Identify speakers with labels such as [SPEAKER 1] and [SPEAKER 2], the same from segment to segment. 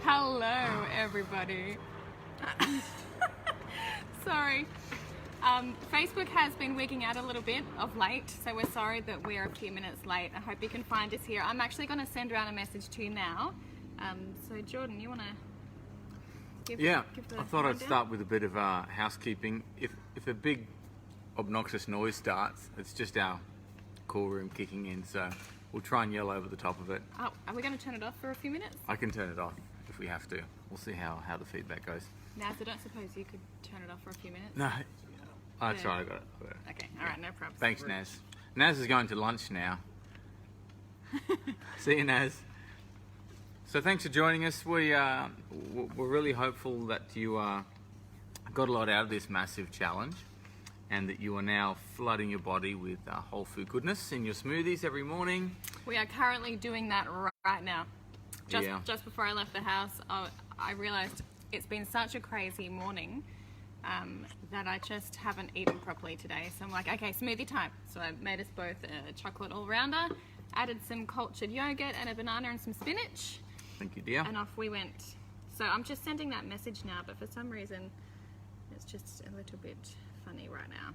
[SPEAKER 1] Hello, everybody. Sorry. Facebook has been wigging out a little bit of late, so we're sorry that we're a few minutes late. I hope you can find us here. I'm actually going to send around a message to you now. So, Jordan, you want to give the
[SPEAKER 2] I thought I'd
[SPEAKER 1] rundown?
[SPEAKER 2] start with a bit of housekeeping. If a big obnoxious noise starts, it's just our call room kicking in, so we'll try and yell over the top of it.
[SPEAKER 1] Oh, are we going to turn it off for a few minutes?
[SPEAKER 2] I can turn it off if we have to. We'll see how the feedback goes.
[SPEAKER 1] Naz, I don't suppose you could turn it off for a few minutes?
[SPEAKER 2] No, that's right, I got it.
[SPEAKER 1] Okay, alright, no problem.
[SPEAKER 2] Thanks, Naz. Naz is going to lunch now. See you, Naz. So thanks for joining us. We're really hopeful that you got a lot out of this massive challenge, and that you are now flooding your body with whole food goodness in your smoothies every morning.
[SPEAKER 1] We are currently doing that right now. Just before I left the house, I realised it's been such a crazy morning that I just haven't eaten properly today. So I'm like, okay, smoothie time. So I made us both a chocolate all-rounder, added some cultured yogurt and a banana and some spinach.
[SPEAKER 2] Thank you, dear.
[SPEAKER 1] And off we went. So I'm just sending that message now, but for some reason it's just a little bit funny right now.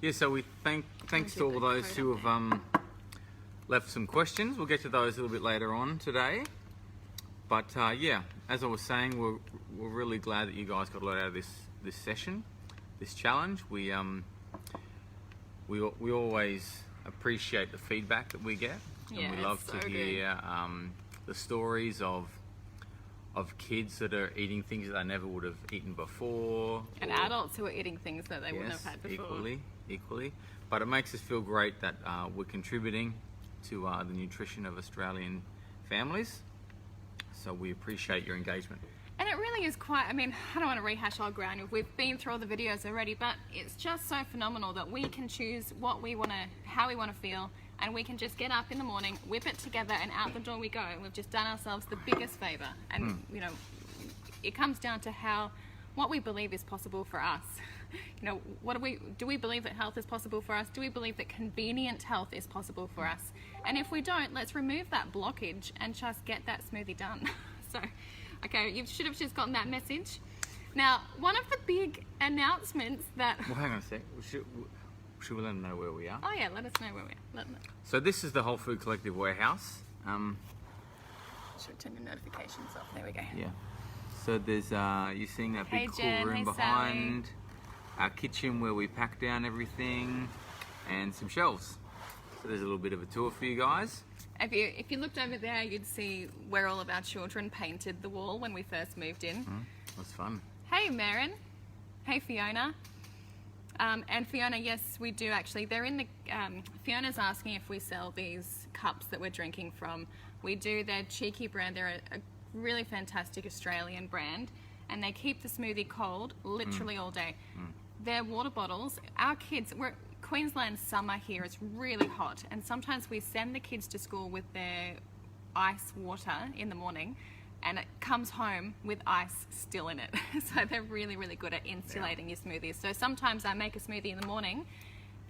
[SPEAKER 2] Yeah, so we thanks to all those who have left some questions. We'll get to those a little bit later on today. But yeah, as I was saying, we're really glad that you guys got a lot out of this session, this challenge. We always appreciate the feedback that we get, and we love to hear the stories of kids that are eating things that they never would have eaten before,
[SPEAKER 1] and adults who are eating things that they wouldn't have had before.
[SPEAKER 2] Equally. But it makes us feel great that we're contributing to the nutrition of Australian families. So we appreciate your engagement.
[SPEAKER 1] And it really is quite, I mean, I don't want to rehash old ground. We've been through all the videos already, but it's just so phenomenal that we can choose what we want to, how we want to feel, and we can just get up in the morning, whip it together, and out the door we go. And we've just done ourselves the biggest favor. And, you know, it comes down to what we believe is possible for us. You know, do we believe that health is possible for us? Do we believe that convenient health is possible for us? And if we don't, let's remove that blockage and just get that smoothie done. So, okay, you should have just gotten that message. Now, one of the big announcements that...
[SPEAKER 2] Well, hang on a sec. Should we let them know where we are?
[SPEAKER 1] Oh yeah, let us know where we are. Let them know.
[SPEAKER 2] So this is the Whole Food Collective warehouse.
[SPEAKER 1] Should turn the notifications off. There we go.
[SPEAKER 2] Yeah. So there's, you're seeing that big cool
[SPEAKER 1] Jen,
[SPEAKER 2] room
[SPEAKER 1] hey,
[SPEAKER 2] behind. Our kitchen where we pack down everything, and some shelves. So there's a little bit of a tour for you guys.
[SPEAKER 1] If you looked over there, you'd see where all of our children painted the wall when we first moved in.
[SPEAKER 2] It was fun.
[SPEAKER 1] Hey, Marin. Hey, Fiona. And Fiona, yes, we do actually. They're in the. Fiona's asking if we sell these cups that we're drinking from. We do. They're Cheeky brand. They're a really fantastic Australian brand, and they keep the smoothie cold literally all day. They're water bottles. Our kids, Queensland's summer here is really hot, and sometimes we send the kids to school with their ice water in the morning, and it comes home with ice still in it. So they're really, really good at insulating your smoothies. So sometimes I make a smoothie in the morning.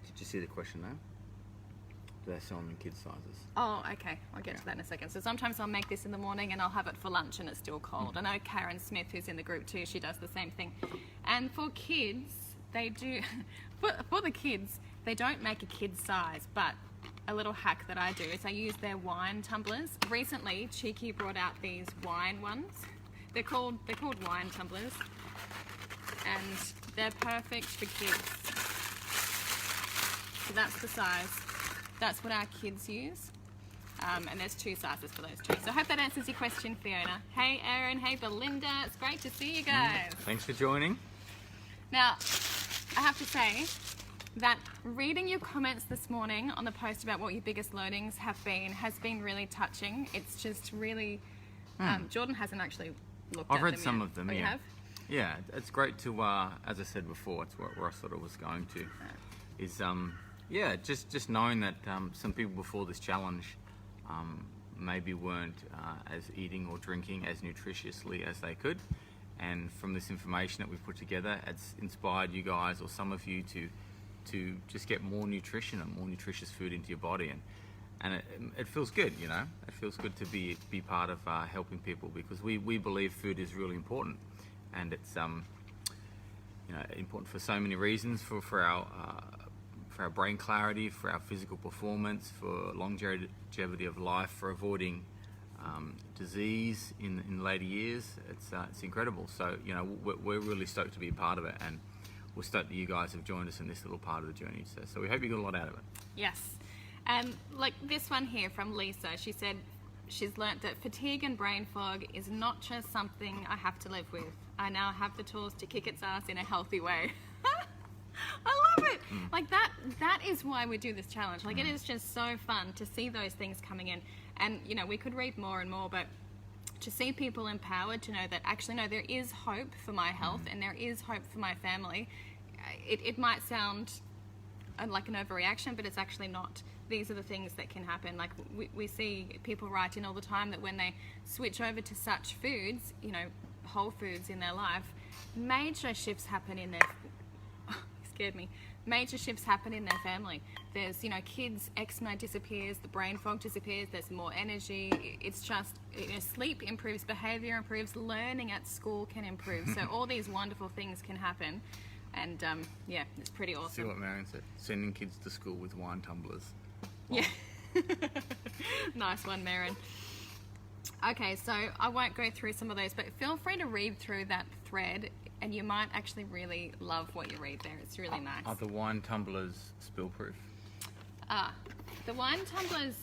[SPEAKER 2] Did you see the question though? Do they sell them in kids' sizes?
[SPEAKER 1] Oh, okay. I'll get to that in a second. So sometimes I'll make this in the morning and I'll have it for lunch and it's still cold. I know Karen Smith, who's in the group too, she does the same thing. And for kids, they do, for the kids, they don't make a kid's size, but a little hack that I do is I use their wine tumblers. Recently, Cheeky brought out these wine ones. They're called wine tumblers, and they're perfect for kids. So that's the size. That's what our kids use. And there's two sizes for those two. So I hope that answers your question, Fiona. Hey, Erin. Hey, Belinda. It's great to see you guys.
[SPEAKER 2] Thanks for joining.
[SPEAKER 1] Now, I have to say that reading your comments this morning on the post about what your biggest learnings have been has been really touching. It's just really... Jordan hasn't actually looked at them.
[SPEAKER 2] I've read some of them,
[SPEAKER 1] Oh,
[SPEAKER 2] yeah.
[SPEAKER 1] You have?
[SPEAKER 2] Yeah, it's great to, as I said before, it's where I sort of was going to, is, yeah, just knowing that some people before this challenge maybe weren't as eating or drinking as nutritiously as they could. And from this information that we've put together, it's inspired you guys or some of you to just get more nutrition and more nutritious food into your body. and it feels good, you know. It feels good to be part of helping people, because we believe food is really important, and it's you know, important for so many reasons, for our brain clarity, for our physical performance, for longevity of life, for avoiding disease in later years. It's incredible. So, you know, we're really stoked to be a part of it, and we're stoked that you guys have joined us in this little part of the journey. So we hope you got a lot out of it.
[SPEAKER 1] Yes. Like this one here from Lisa, she said she's learnt that fatigue and brain fog is not just something I have to live with. I now have the tools to kick its ass in a healthy way. I love it. Like that is why we do this challenge. Like it is just so fun to see those things coming in. And you know, we could read more and more, but to see people empowered to know that actually, no, there is hope for my health and there is hope for my family. It might sound like an overreaction, but it's actually not. These are the things that can happen. Like we see people write in all the time that when they switch over to such foods, you know, whole foods in their life, major shifts happen in their scared me. Major shifts happen in their family. There's, you know, kids' eczema disappears, the brain fog disappears, there's more energy. It's just, you know, sleep improves, behavior improves, learning at school can improve. So all these wonderful things can happen. And yeah, it's pretty awesome.
[SPEAKER 2] See what Marion said? Sending kids to school with wine tumblers.
[SPEAKER 1] Yeah. Nice one, Marin. Okay, so I won't go through some of those, but feel free to read through that thread, and you might actually really love what you read there. It's really nice.
[SPEAKER 2] Are the wine tumblers spill proof?
[SPEAKER 1] The wine tumblers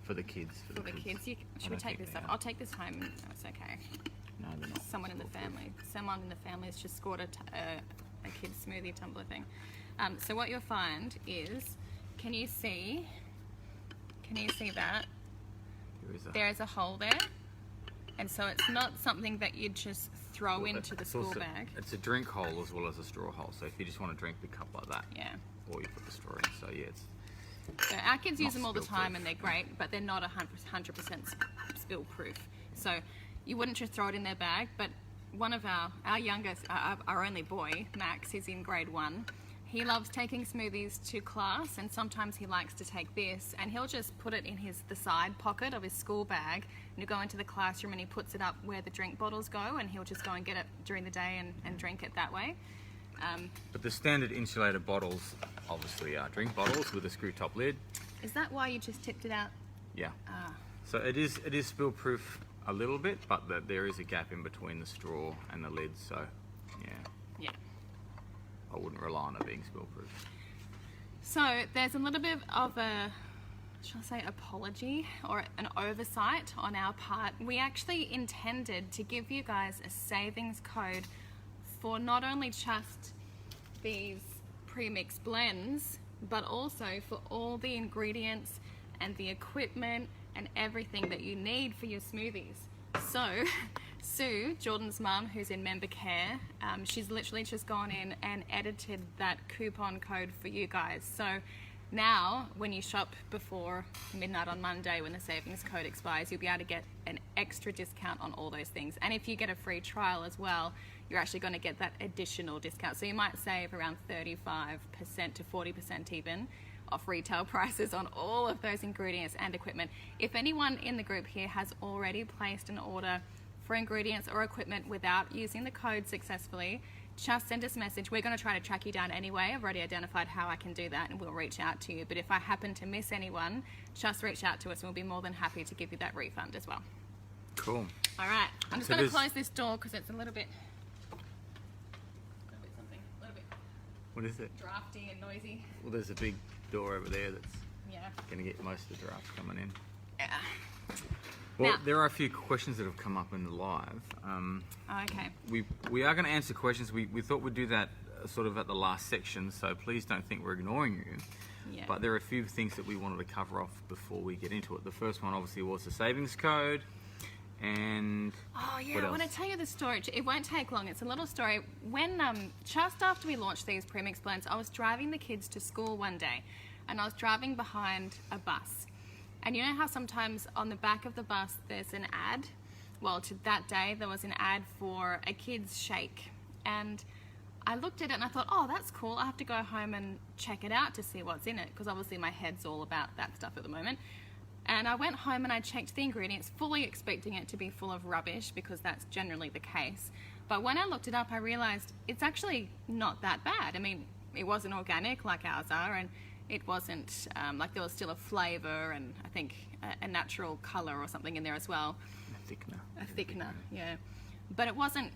[SPEAKER 2] For the kids.
[SPEAKER 1] for the kids. Should we take this up? I'll take this home. No, it's okay.
[SPEAKER 2] No, they're not.
[SPEAKER 1] Someone in the family has just scored a kid's smoothie tumbler thing. So what you'll find is, can you see that? There is a hole there, and so it's not something that you'd just throw into the school bag.
[SPEAKER 2] It's a drink hole as well as a straw hole. So if you just want to drink the cup like that,
[SPEAKER 1] Yeah.
[SPEAKER 2] or you put the straw in. So yeah,
[SPEAKER 1] So our kids use them all the
[SPEAKER 2] spill
[SPEAKER 1] time,
[SPEAKER 2] proof.
[SPEAKER 1] and they're great, but they're not 100% spill proof. So you wouldn't just throw it in their bag. But one of our youngest, our only boy, Max, is in grade 1. He loves taking smoothies to class, and sometimes he likes to take this, and he'll just put it in the side pocket of his school bag, and he'll go into the classroom and he puts it up where the drink bottles go, and he'll just go and get it during the day and drink it that way.
[SPEAKER 2] But the standard insulated bottles obviously are drink bottles with a screw top lid.
[SPEAKER 1] Is that why you just tipped it out?
[SPEAKER 2] Yeah. So it is spill proof a little bit, but there is a gap in between the straw and the lid. So
[SPEAKER 1] Yeah.
[SPEAKER 2] I wouldn't rely on it being spill proof.
[SPEAKER 1] So there's a little bit of a, shall I say, apology or an oversight on our part. We actually intended to give you guys a savings code for not only just these pre-mixed blends, but also for all the ingredients and the equipment and everything that you need for your smoothies. So Sue, Jordan's mum, who's in member care, she's literally just gone in and edited that coupon code for you guys. So now when you shop before midnight on Monday, when the savings code expires, you'll be able to get an extra discount on all those things. And if you get a free trial as well, you're actually going to get that additional discount. So you might save around 35% to 40% even off retail prices on all of those ingredients and equipment. If anyone in the group here has already placed an order for ingredients or equipment without using the code successfully, just send us a message. We're going to try to track you down anyway. I've already identified how I can do that, and we'll reach out to you. But if I happen to miss anyone, just reach out to us and we'll be more than happy to give you that refund as well.
[SPEAKER 2] Cool.
[SPEAKER 1] All right, I'm just going to close this door because it's a little bit
[SPEAKER 2] What is it?
[SPEAKER 1] drafty and noisy.
[SPEAKER 2] Well, there's a big door over there that's
[SPEAKER 1] Yeah.
[SPEAKER 2] going to get most of the draft coming in.
[SPEAKER 1] Yeah.
[SPEAKER 2] Well,
[SPEAKER 1] Now-
[SPEAKER 2] there are a few questions that have come up in the live.
[SPEAKER 1] Okay.
[SPEAKER 2] We are going to answer questions. We thought we'd do that sort of at the last section, so please don't think we're ignoring you.
[SPEAKER 1] Yeah.
[SPEAKER 2] But there are a few things that we wanted to cover off before we get into it. The first one obviously was the savings code, and
[SPEAKER 1] Oh yeah,
[SPEAKER 2] what
[SPEAKER 1] I want to
[SPEAKER 2] else?
[SPEAKER 1] tell you the story. It won't take long. It's a little story. When just after we launched these premix blends, I was driving the kids to school one day, and I was driving behind a bus. And you know how sometimes on the back of the bus there's an ad? Well, that day there was an ad for a kid's shake, and I looked at it and I thought, oh, that's cool. I have to go home and check it out to see what's in it, because obviously my head's all about that stuff at the moment. And I went home and I checked the ingredients, fully expecting it to be full of rubbish because that's generally the case. But when I looked it up, I realized it's actually not that bad. I mean, it wasn't organic like ours are, and it wasn't like there was still a flavor and I think a natural color or something in there as well. A thickener, yeah. But it wasn't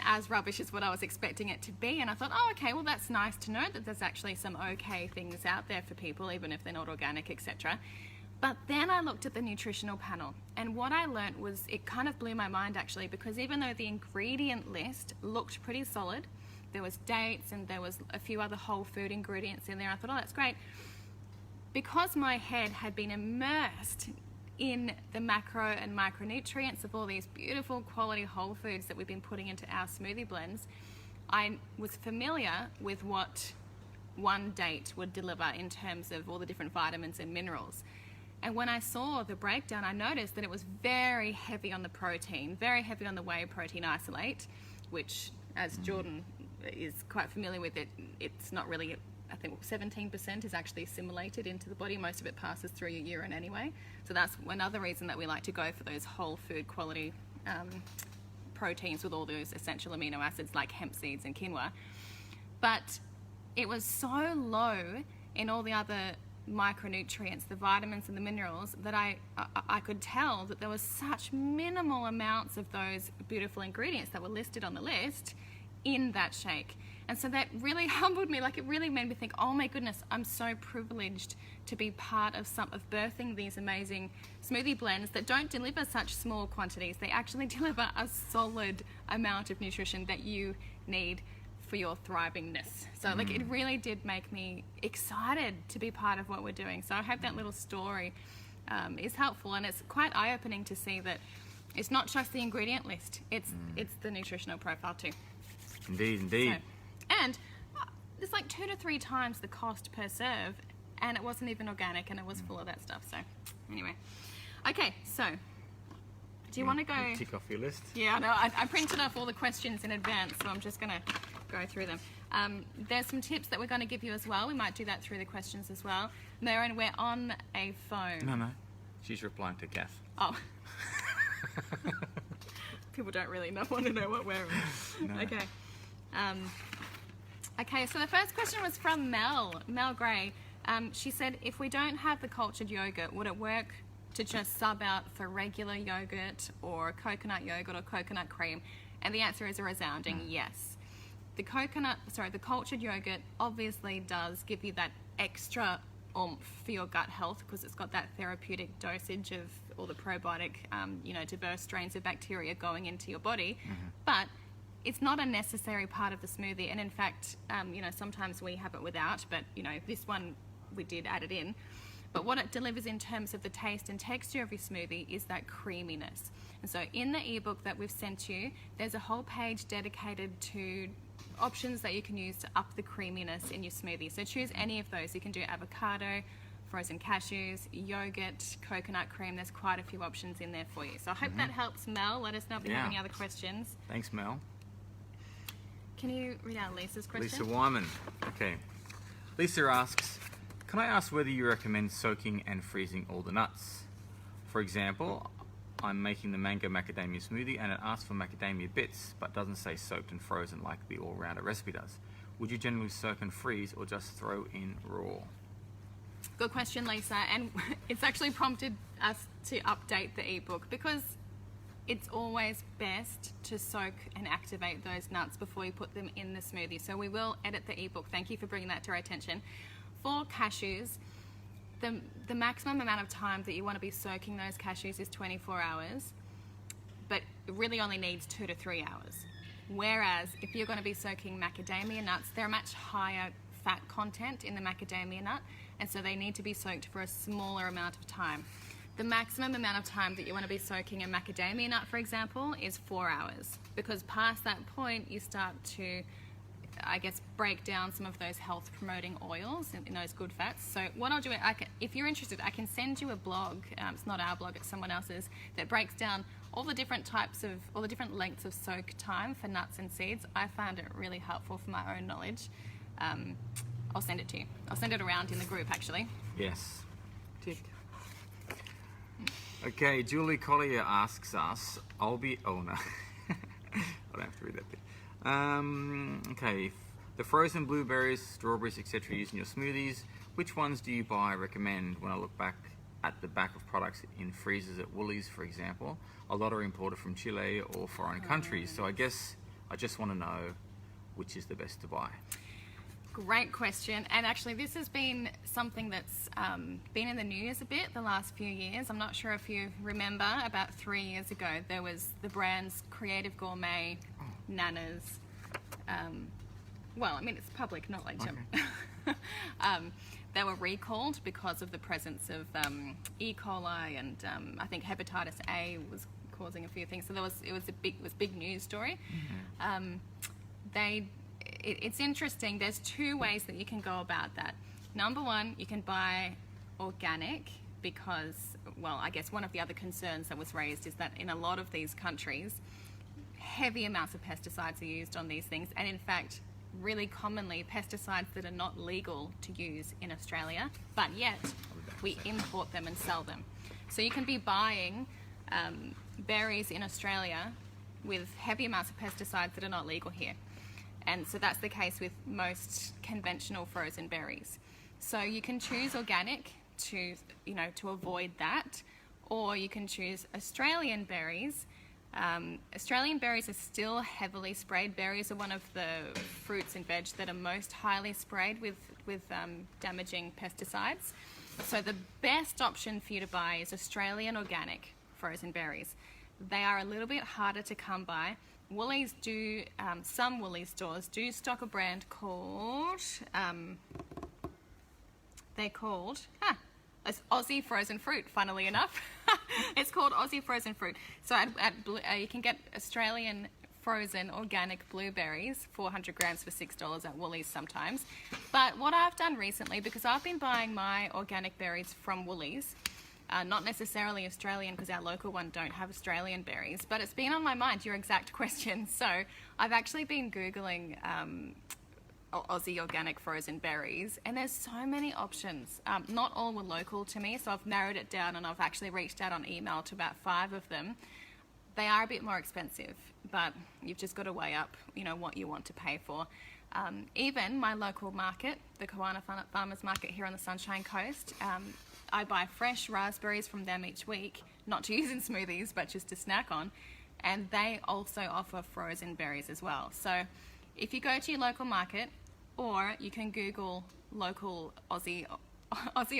[SPEAKER 1] as rubbish as what I was expecting it to be, and I thought, oh, okay, well, that's nice to know that there's actually some okay things out there for people, even if they're not organic, etc. But then I looked at the nutritional panel, and what I learnt was, it kind of blew my mind actually, because even though the ingredient list looked pretty solid, there was dates and there was a few other whole food ingredients in there, I thought, oh, that's great. Because my head had been immersed in the macro and micronutrients of all these beautiful quality whole foods that we've been putting into our smoothie blends, I was familiar with what one date would deliver in terms of all the different vitamins and minerals. And when I saw the breakdown, I noticed that it was very heavy on the protein, very heavy on the whey protein isolate, which, as Jordan is quite familiar with, it's not really, I think 17% is actually assimilated into the body. Most of it passes through your urine anyway. So that's another reason that we like to go for those whole food quality proteins with all those essential amino acids like hemp seeds and quinoa. But it was so low in all the other micronutrients, the vitamins and the minerals, that I could tell that there was such minimal amounts of those beautiful ingredients that were listed on the list in that shake. And so that really humbled me. Like, it really made me think, oh my goodness, I'm so privileged to be part of birthing these amazing smoothie blends that don't deliver such small quantities. They actually deliver a solid amount of nutrition that you need for your thrivingness. So like, it really did make me excited to be part of what we're doing. So I hope that little story is helpful, and it's quite eye-opening to see that it's not just the ingredient list, it's the nutritional profile too.
[SPEAKER 2] Indeed.
[SPEAKER 1] So, and it's like 2 to 3 times the cost per serve, and it wasn't even organic, and it was full of that stuff. So anyway, okay, so do you want to go
[SPEAKER 2] tick off your list?
[SPEAKER 1] Yeah, no, I printed off all the questions in advance, so I'm just going to go through them. There's some tips that we're going to give you as well. We might do that through the questions as well. Maren, we're on a phone.
[SPEAKER 2] No, she's replying to Kath.
[SPEAKER 1] Oh. People don't really want to know what we're on.
[SPEAKER 2] No.
[SPEAKER 1] Okay. Okay, so the first question was from Mel Gray. She said, if we don't have the cultured yogurt, would it work to just sub out for regular yogurt or coconut yogurt or coconut cream? And the answer is a resounding yes. The cultured yogurt obviously does give you that extra oomph for your gut health, because it's got that therapeutic dosage of all the probiotic, diverse strains of bacteria going into your body. But it's not a necessary part of the smoothie. And in fact, sometimes we have it without, but this one we did add it in. But what it delivers in terms of the taste and texture of your smoothie is that creaminess. And so in the ebook that we've sent you, there's a whole page dedicated to options that you can use to up the creaminess in your smoothie. So choose any of those. You can do avocado, frozen cashews, yogurt, coconut cream. There's quite a few options in there for you. So I hope that helps, Mel. Let us know if you have any other questions.
[SPEAKER 2] Thanks, Mel.
[SPEAKER 1] Can you read out Lisa's question?
[SPEAKER 2] Lisa Wyman. Okay. Lisa asks, can I ask whether you recommend soaking and freezing all the nuts? For example, I'm making the mango macadamia smoothie and it asks for macadamia bits, but doesn't say soaked and frozen like the all-rounder recipe does. Would you generally soak and freeze or just throw in raw?
[SPEAKER 1] Good question, Lisa. And it's actually prompted us to update the ebook, because it's always best to soak and activate those nuts before you put them in the smoothie. So we will edit the ebook. Thank you for bringing that to our attention. For cashews, the maximum amount of time that you want to be soaking those cashews is 24 hours, but it really only needs 2 to 3 hours. Whereas if you're going to be soaking macadamia nuts, they're a much higher fat content in the macadamia nut, and so they need to be soaked for a smaller amount of time. The maximum amount of time that you want to be soaking a macadamia nut, for example, is 4 hours, because past that point you start to, break down some of those health promoting oils in those good fats. So what I'll do, if you're interested, I can send you a blog, it's not our blog, it's someone else's, that breaks down all the different lengths of soak time for nuts and seeds. I found it really helpful for my own knowledge. I'll send it to you. I'll send it around in the group, actually.
[SPEAKER 2] Yes. Tick. Okay, Julie Collier asks us, oh no, I don't have to read that bit. Okay, the frozen blueberries, strawberries, etc. used in your smoothies, which ones do you buy, recommend? When I look back at the back of products in freezers at Woolies, for example, a lot are imported from Chile or foreign countries. So I guess I just want to know which is the best to buy.
[SPEAKER 1] Great question. And actually, this has been something that's been in the news a bit the last few years. I'm not sure if you remember, about 3 years ago, there was the brands Creative Gourmet, Nana's. Well, I mean, it's public knowledge.
[SPEAKER 2] Okay.
[SPEAKER 1] They were recalled because of the presence of E. coli and I think hepatitis A was causing a few things. So it was big news story. It's interesting. There's two ways that you can go about that. Number one, you can buy organic because, well, I guess one of the other concerns that was raised is that in a lot of these countries, heavy amounts of pesticides are used on these things, and in fact, really commonly pesticides that are not legal to use in Australia, but yet we import them and sell them. So you can be buying berries in Australia with heavy amounts of pesticides that are not legal here. And so that's the case with most conventional frozen berries. So you can choose organic to avoid that, or you can choose Australian berries. Australian berries are still heavily sprayed. Berries are one of the fruits and veg that are most highly sprayed with damaging pesticides. So the best option for you to buy is Australian organic frozen berries. They are a little bit harder to come by. Woolies do, some Woolies stores do stock a brand called, it's Aussie frozen fruit, funnily enough. It's called Aussie frozen fruit. So you can get Australian frozen organic blueberries, 400 grams for $6 at Woolies sometimes. But what I've done recently, because I've been buying my organic berries from Woolies, not necessarily Australian because our local one don't have Australian berries, but it's been on my mind, your exact question. So I've actually been Googling Aussie organic frozen berries, and there's so many options. Not all were local to me, so I've narrowed it down, and I've actually reached out on email to about 5 of them. They are a bit more expensive, but you've just got to weigh up, what you want to pay for. Even my local market, the Kawana Farmers Market here on the Sunshine Coast, I buy fresh raspberries from them each week, not to use in smoothies, but just to snack on. And they also offer frozen berries as well. So if you go to your local market, or you can Google local Aussie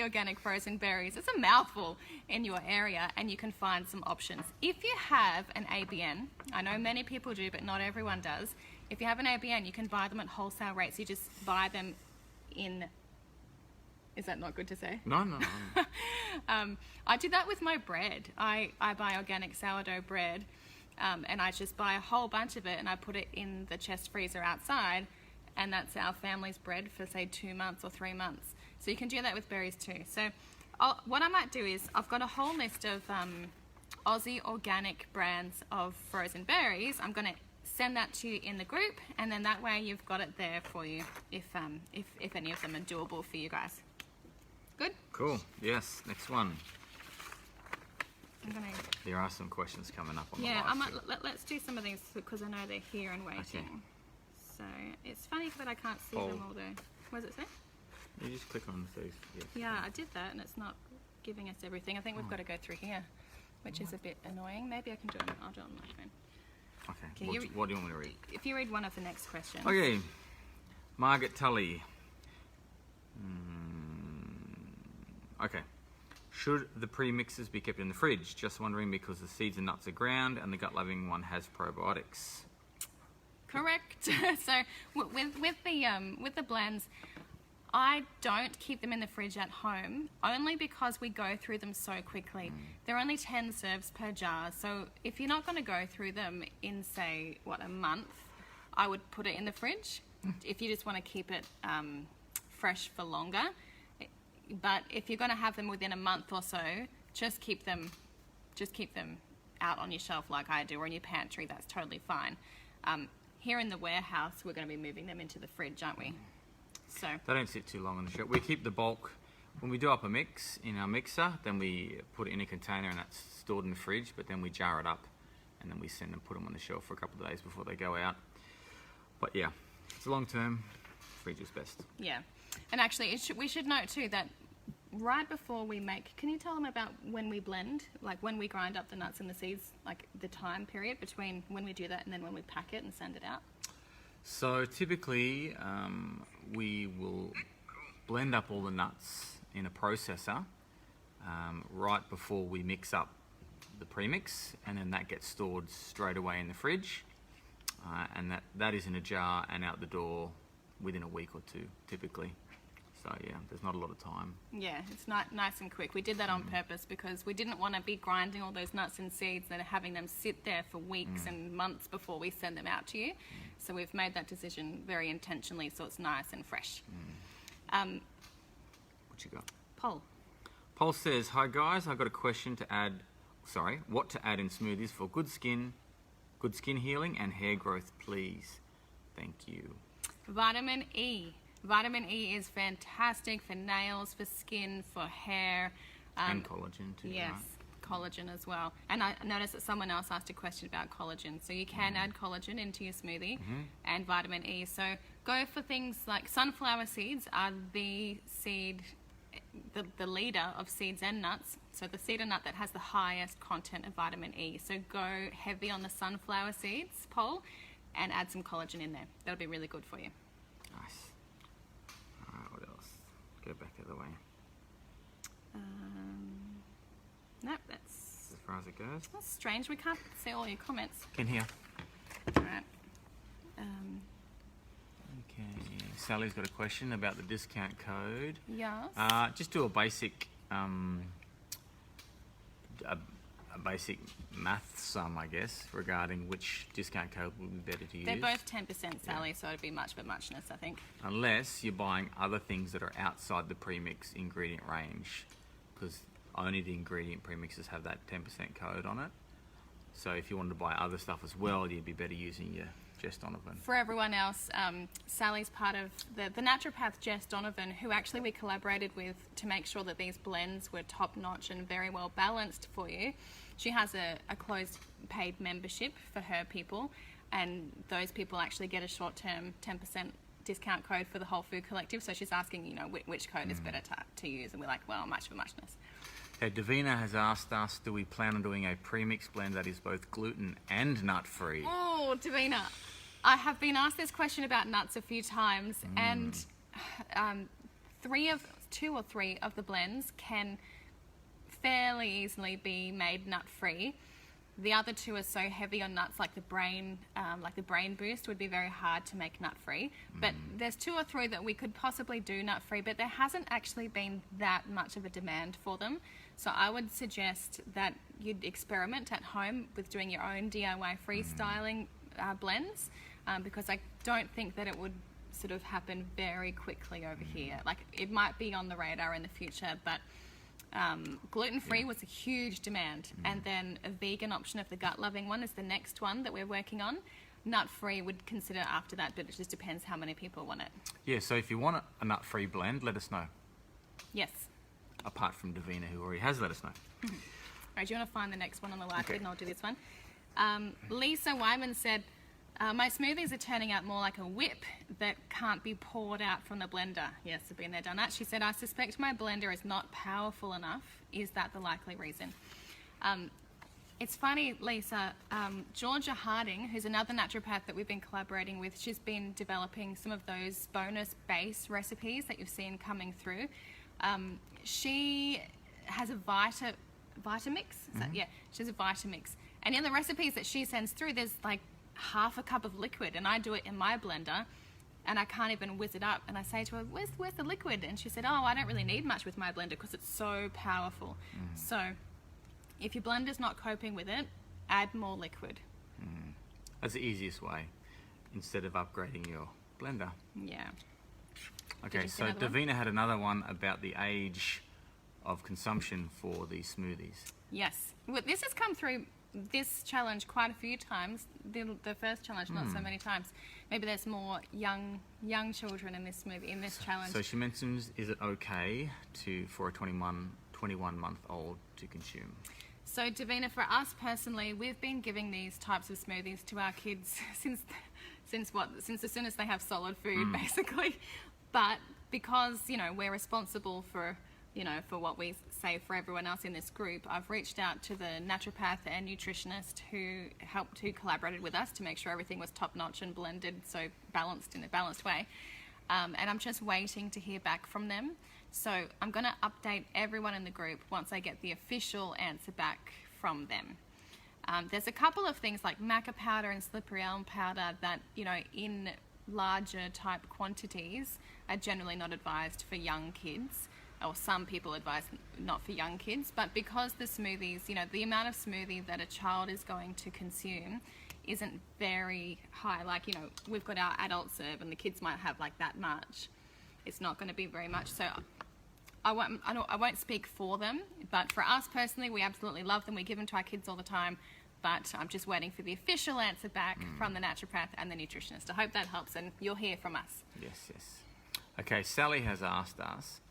[SPEAKER 1] organic frozen berries, it's a mouthful in your area, and you can find some options. If you have an ABN, I know many people do, but not everyone does. If you have an ABN, you can buy them at wholesale rates. You just buy them in... Is that not good to say?
[SPEAKER 2] No.
[SPEAKER 1] I do that with my bread. I buy organic sourdough bread, and I just buy a whole bunch of it, and I put it in the chest freezer outside, and that's our family's bread for, say, 2 months or 3 months. So you can do that with berries too. So what I might do is, I've got a whole list of Aussie organic brands of frozen berries. I'm going to send that to you in the group, and then that way you've got it there for you if any of them are doable for you guys. Good?
[SPEAKER 2] Cool. Yes. Next one.
[SPEAKER 1] I'm gonna...
[SPEAKER 2] There are some questions coming up on the
[SPEAKER 1] Yeah,
[SPEAKER 2] live
[SPEAKER 1] let's do some of these because I know they're here and waiting.
[SPEAKER 2] Okay.
[SPEAKER 1] So it's funny that I can't see them all though. What does it say?
[SPEAKER 2] You just click on these. Yes.
[SPEAKER 1] Yeah, I did that and it's not giving us everything. I think we've got to go through here, which is a bit annoying. Maybe I can do it. I'll do it on my phone.
[SPEAKER 2] Okay. What do you want me to read?
[SPEAKER 1] If you read one of the next questions.
[SPEAKER 2] Okay. Margaret Tully. Okay. Should the pre-mixes be kept in the fridge? Just wondering because the seeds and nuts are ground and the gut-loving one has probiotics.
[SPEAKER 1] Correct. So with the blends, I don't keep them in the fridge at home only because we go through them so quickly. They're only 10 serves per jar. So if you're not going to go through them in, say, a month, I would put it in the fridge if you just want to keep it fresh for longer. But if you're going to have them within a month or so, just keep them out on your shelf like I do, or in your pantry. That's totally fine. Here in the warehouse, we're going to be moving them into the fridge, aren't we? So
[SPEAKER 2] they don't sit too long on the shelf. We keep the bulk when we do up a mix in our mixer, then we put it in a container and that's stored in the fridge, but then we jar it up and then we send and put them on the shelf for a couple of days before they go out. But yeah, it's long term, fridge is best.
[SPEAKER 1] Yeah. And actually, we should note too that right before we make, can you tell them about when we blend, like when we grind up the nuts and the seeds, like the time period between when we do that and then when we pack it and send it out?
[SPEAKER 2] So typically, we will blend up all the nuts in a processor right before we mix up the premix, and then that gets stored straight away in the fridge, and that is in a jar and out the door within a week or two typically. So yeah, there's not a lot of time.
[SPEAKER 1] Yeah, it's not nice and quick. We did that on purpose because we didn't want to be grinding all those nuts and seeds and having them sit there for weeks and months before we send them out to you. So we've made that decision very intentionally so it's nice and fresh.
[SPEAKER 2] What you got? Paul says, "Hi guys, I've got a question to add. What to add in smoothies for good skin healing and hair growth, please. Thank you."
[SPEAKER 1] Vitamin E. Vitamin E is fantastic for nails, for skin, for hair.
[SPEAKER 2] And collagen too,
[SPEAKER 1] yes,
[SPEAKER 2] right?
[SPEAKER 1] Collagen as well. And I noticed that someone else asked a question about collagen. So you can add collagen into your smoothie and vitamin E. So go for things like sunflower seeds are the seed, the leader of seeds and nuts. So the seed and nut that has the highest content of vitamin E. So go heavy on the sunflower seeds, Paul, and add some collagen in there. That'll be really good for you.
[SPEAKER 2] Nice. What else? Go back the other way.
[SPEAKER 1] Nope, that's
[SPEAKER 2] As far as it goes.
[SPEAKER 1] that's strange. We can't see all your comments.
[SPEAKER 2] Can hear.
[SPEAKER 1] All right.
[SPEAKER 2] Okay. Sally's got a question about the discount code.
[SPEAKER 1] Yes.
[SPEAKER 2] Just do a basic, a basic math sum, I guess, regarding which discount code would be better to use.
[SPEAKER 1] They're both 10%, Sally, so it'd be much but muchness, I think.
[SPEAKER 2] Unless you're buying other things that are outside the premix ingredient range, because only the ingredient premixes have that 10% code on it. So if you wanted to buy other stuff as well, you'd be better using your Jess Donovan.
[SPEAKER 1] For everyone else, Sally's part of the naturopath Jess Donovan, who actually we collaborated with to make sure that these blends were top-notch and very well balanced for you. She has a closed paid membership for her people, and those people actually get a short-term 10% discount code for the Whole Food Collective. So she's asking, which code is better to use, and we're like, well, much for muchness.
[SPEAKER 2] Okay, Davina has asked us, do we plan on doing a premix blend that is both gluten and nut-free?
[SPEAKER 1] Oh, Davina, I have been asked this question about nuts a few times, and two or three of the blends can fairly easily be made nut-free. The other two are so heavy on nuts, like the brain boost would be very hard to make nut-free. But there's two or three that we could possibly do nut-free, but there hasn't actually been that much of a demand for them. So I would suggest that you'd experiment at home with doing your own DIY freestyling blends, because I don't think that it would sort of happen very quickly over here. Like, it might be on the radar in the future, but gluten-free was a huge demand. And then a vegan option of the gut-loving one is the next one that we're working on. Nut-free would consider after that, but it just depends how many people want it.
[SPEAKER 2] Yeah, so if you want a nut-free blend, let us know.
[SPEAKER 1] Yes.
[SPEAKER 2] Apart from Davina, who already has let us know.
[SPEAKER 1] All right, do you want to find the next one on the whiteboard, and I'll do this one? Lisa Wyman said, my smoothies are turning out more like a whip that can't be poured out from the blender. Yes, I've been there, done that. She said, I suspect my blender is not powerful enough. Is that the likely reason? It's funny, Lisa, Georgia Harding, who's another naturopath that we've been collaborating with, she's been developing some of those bonus base recipes that you've seen coming through. She has a Vitamix. Yeah, she has a Vitamix. And in the recipes that she sends through, there's like half a cup of liquid, and I do it in my blender, and I can't even whiz it up. And I say to her, where's the liquid? And she said, oh, I don't really need much with my blender because it's so powerful. So if your blender's not coping with it, add more liquid.
[SPEAKER 2] That's the easiest way, instead of upgrading your blender.
[SPEAKER 1] Yeah.
[SPEAKER 2] Okay, so Davina had another one about the age of consumption for these smoothies.
[SPEAKER 1] Yes. Well, this has come through this challenge quite a few times. The first challenge, not so many times. Maybe there's more young children in this challenge.
[SPEAKER 2] So she mentions, is it okay for a 21-month-old to consume?
[SPEAKER 1] So Davina, for us personally, we've been giving these types of smoothies to our kids since as soon as they have solid food, basically. But because, we're responsible for what we say for everyone else in this group, I've reached out to the naturopath and nutritionist who collaborated with us to make sure everything was top-notch and blended, so balanced in a balanced way. And I'm just waiting to hear back from them. So I'm going to update everyone in the group once I get the official answer back from them. There's a couple of things like maca powder and slippery elm powder that, in larger type quantities are generally not advised for young kids, or some people advise not for young kids. But because the smoothies, the amount of smoothie that a child is going to consume isn't very high. Like, we've got our adult serve and the kids might have like that much. It's not going to be very much. So I won't speak for them, but for us personally, we absolutely love them. We give them to our kids all the time, but I'm just waiting for the official answer back from the naturopath and the nutritionist. I hope that helps, and you'll hear from us.
[SPEAKER 2] Yes. Okay, Sally has asked us,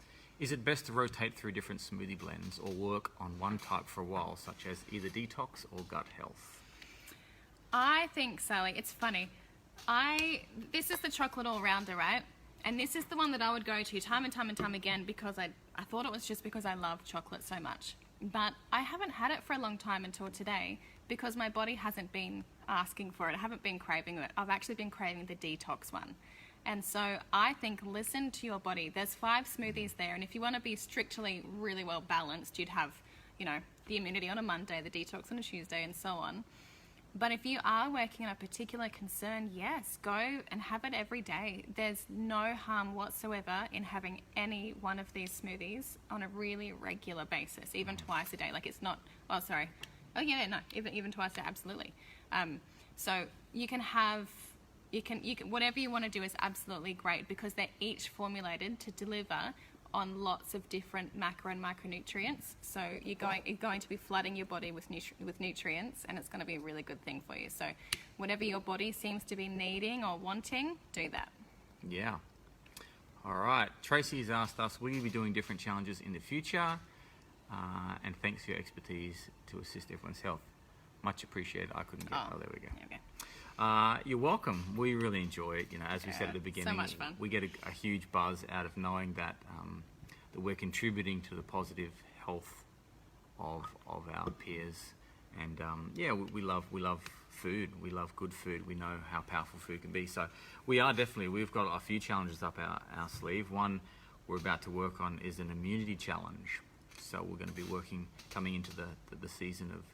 [SPEAKER 2] is it best to rotate through different smoothie blends or work on one type for a while, such as either detox or gut health?
[SPEAKER 1] I think, Sally, it's funny. This is the chocolate all-rounder, right? And this is the one that I would go to time and time again because I thought it was just because I love chocolate so much. But I haven't had it for a long time until today because my body hasn't been asking for it. I haven't been craving it. I've actually been craving the detox one. And so I think listen to your body. There's 5 smoothies there. And if you want to be strictly really well balanced, you'd have, the immunity on a Monday, the detox on a Tuesday, and so on. But if you are working on a particular concern, yes, go and have it every day. There's no harm whatsoever in having any one of these smoothies on a really regular basis, even twice a day. Like it's not, even twice a day, absolutely. So you can have, whatever you want to do is absolutely great because they're each formulated to deliver on lots of different macro and micronutrients. So you're going to be flooding your body with nutrients, and it's going to be a really good thing for you. So whatever your body seems to be needing or wanting, do that.
[SPEAKER 2] Yeah. All right. Tracy has asked us, will you be doing different challenges in the future? And thanks for your expertise to assist everyone's health. Much appreciated. I couldn't get there we go.
[SPEAKER 1] Okay.
[SPEAKER 2] You're welcome. We really enjoy it. As we said at the beginning,
[SPEAKER 1] so much fun.
[SPEAKER 2] We get a huge buzz out of knowing that that we're contributing to the positive health of our peers. And we love food. We love good food. We know how powerful food can be. So we've got a few challenges up our sleeve. One we're about to work on is an immunity challenge. So we're going to be coming into the season of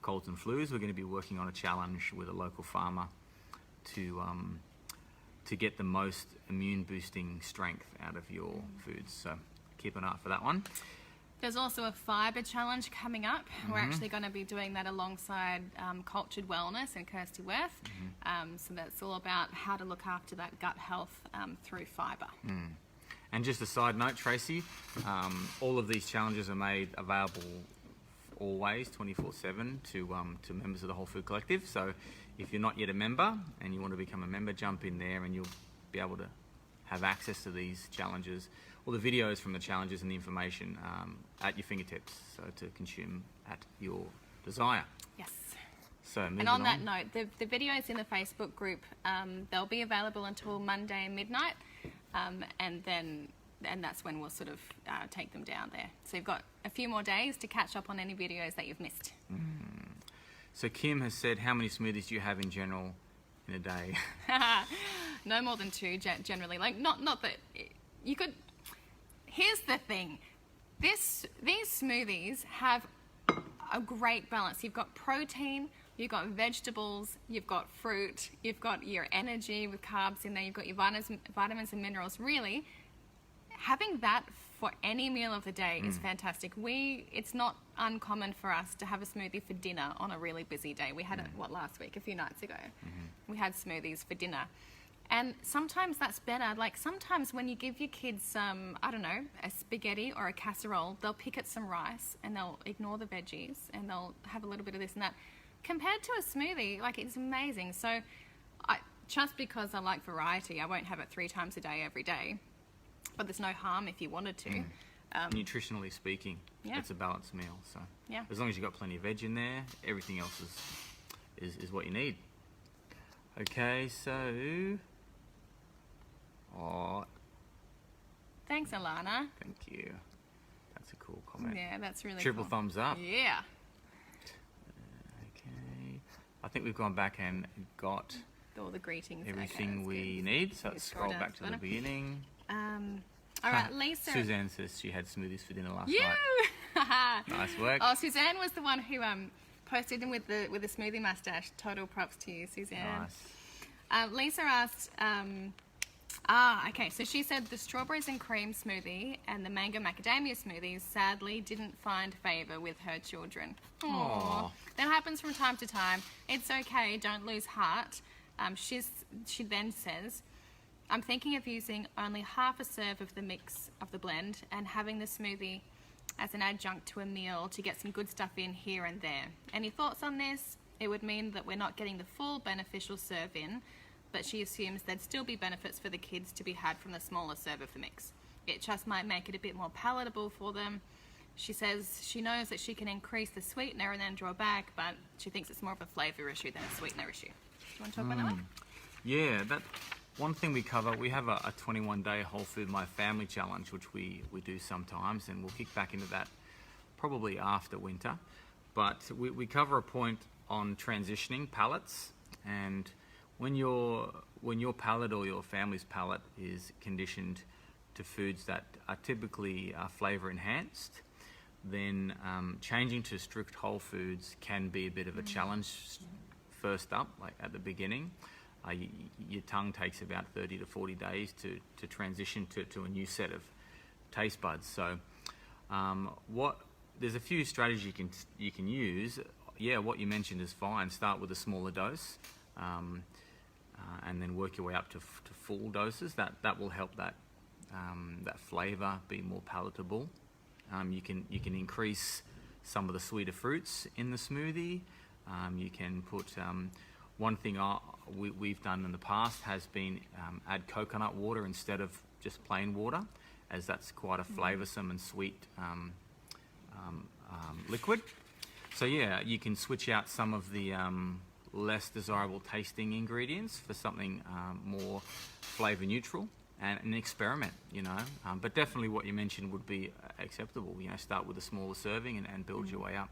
[SPEAKER 2] colds and flus. We're going to be working on a challenge with a local farmer to get the most immune boosting strength out of your foods. So keep an eye out for that one.
[SPEAKER 1] There's also a fibre challenge coming up. We're actually going to be doing that alongside Cultured Wellness and Kirsty Worth. So that's all about how to look after that gut health through fibre.
[SPEAKER 2] And just a side note, Tracy, all of these challenges are made available always 24/7 to members of the Wholefood Collective. So if you're not yet a member and you want to become a member, jump in there and you'll be able to have access to these challenges, or the videos from the challenges and the information at your fingertips, so to consume at your desire.
[SPEAKER 1] Yes.
[SPEAKER 2] So
[SPEAKER 1] and on that note, the videos in the Facebook group, they'll be available until Monday midnight, and that's when we'll sort of take them down there. So you've got a few more days to catch up on any videos that you've missed.
[SPEAKER 2] So Kim has said, how many smoothies do you have in general in a day?
[SPEAKER 1] No more than 2 generally. Like not that you could. Here's the thing: these smoothies have a great balance. You've got protein, you've got vegetables, you've got fruit, you've got your energy with carbs in there, you've got your vitamins and minerals. Really, having that for any meal of the day is fantastic. It's not uncommon for us to have a smoothie for dinner on a really busy day. We had it, last week, a few nights ago. We had smoothies for dinner. And sometimes that's better. Like sometimes when you give your kids some, a spaghetti or a casserole, they'll pick at some rice and they'll ignore the veggies and they'll have a little bit of this and that. compared to a smoothie, like it's amazing. So just because I like variety, I won't have it 3 times a day every day, but there's no harm if you wanted to.
[SPEAKER 2] Nutritionally speaking,
[SPEAKER 1] Yeah.
[SPEAKER 2] it's a balanced meal. So
[SPEAKER 1] Yeah.
[SPEAKER 2] as long as you've got plenty of veg in there, everything else is what you need. Okay, so
[SPEAKER 1] Thanks, Alana.
[SPEAKER 2] thank you. That's a cool comment.
[SPEAKER 1] Yeah, that's really
[SPEAKER 2] Triple
[SPEAKER 1] cool.
[SPEAKER 2] thumbs up.
[SPEAKER 1] Yeah.
[SPEAKER 2] Okay, I think we've gone back and got
[SPEAKER 1] All the greetings. Okay,
[SPEAKER 2] everything
[SPEAKER 1] that's
[SPEAKER 2] we
[SPEAKER 1] good.
[SPEAKER 2] need. So
[SPEAKER 1] You
[SPEAKER 2] let's
[SPEAKER 1] scroll
[SPEAKER 2] scroll
[SPEAKER 1] down
[SPEAKER 2] back to the
[SPEAKER 1] further.
[SPEAKER 2] beginning.
[SPEAKER 1] All right, Lisa.
[SPEAKER 2] Suzanne says she had smoothies for dinner last
[SPEAKER 1] You.
[SPEAKER 2] night. Nice work.
[SPEAKER 1] Oh, Suzanne was the one who posted them with the smoothie mustache. Total props to you, Suzanne.
[SPEAKER 2] Nice.
[SPEAKER 1] Lisa asked, okay, so she said the strawberries and cream smoothie and the mango macadamia smoothies sadly didn't find favour with her children.
[SPEAKER 2] Aw.
[SPEAKER 1] That happens from time to time. It's okay, don't lose heart. She then says, I'm thinking of using only half a serve of the mix of the blend and having the smoothie as an adjunct to a meal to get some good stuff in here and there. Any thoughts on this? It would mean that we're not getting the full beneficial serve in, but she assumes there'd still be benefits for the kids to be had from the smaller serve of the mix. It just might make it a bit more palatable for them. She says she knows that she can increase the sweetener and then draw back, but she thinks it's more of a flavour issue than a sweetener issue. Do you want to talk about that one?
[SPEAKER 2] Yeah, that one thing we cover, we have a 21-day Whole Food My Family challenge, which we do sometimes, and we'll kick back into that probably after winter. But we cover a point on transitioning palates, and when your palate or your family's palate is conditioned to foods that are typically flavour enhanced, then changing to strict whole foods can be a bit of a challenge first up, like at the beginning. Your tongue takes about 30 to 40 days to transition to a new set of taste buds. So there's a few strategies you can use. Yeah, what you mentioned is fine. Start with a smaller dose and then work your way up to full doses. That will help that flavour be more palatable. You can increase some of the sweeter fruits in the smoothie. You can put one thing we've done in the past has been add coconut water instead of just plain water, as that's quite a flavoursome and sweet liquid. So yeah, you can switch out some of the less desirable tasting ingredients for something more flavour neutral and an experiment, but definitely what you mentioned would be acceptable. Start with a smaller serving and build your way up.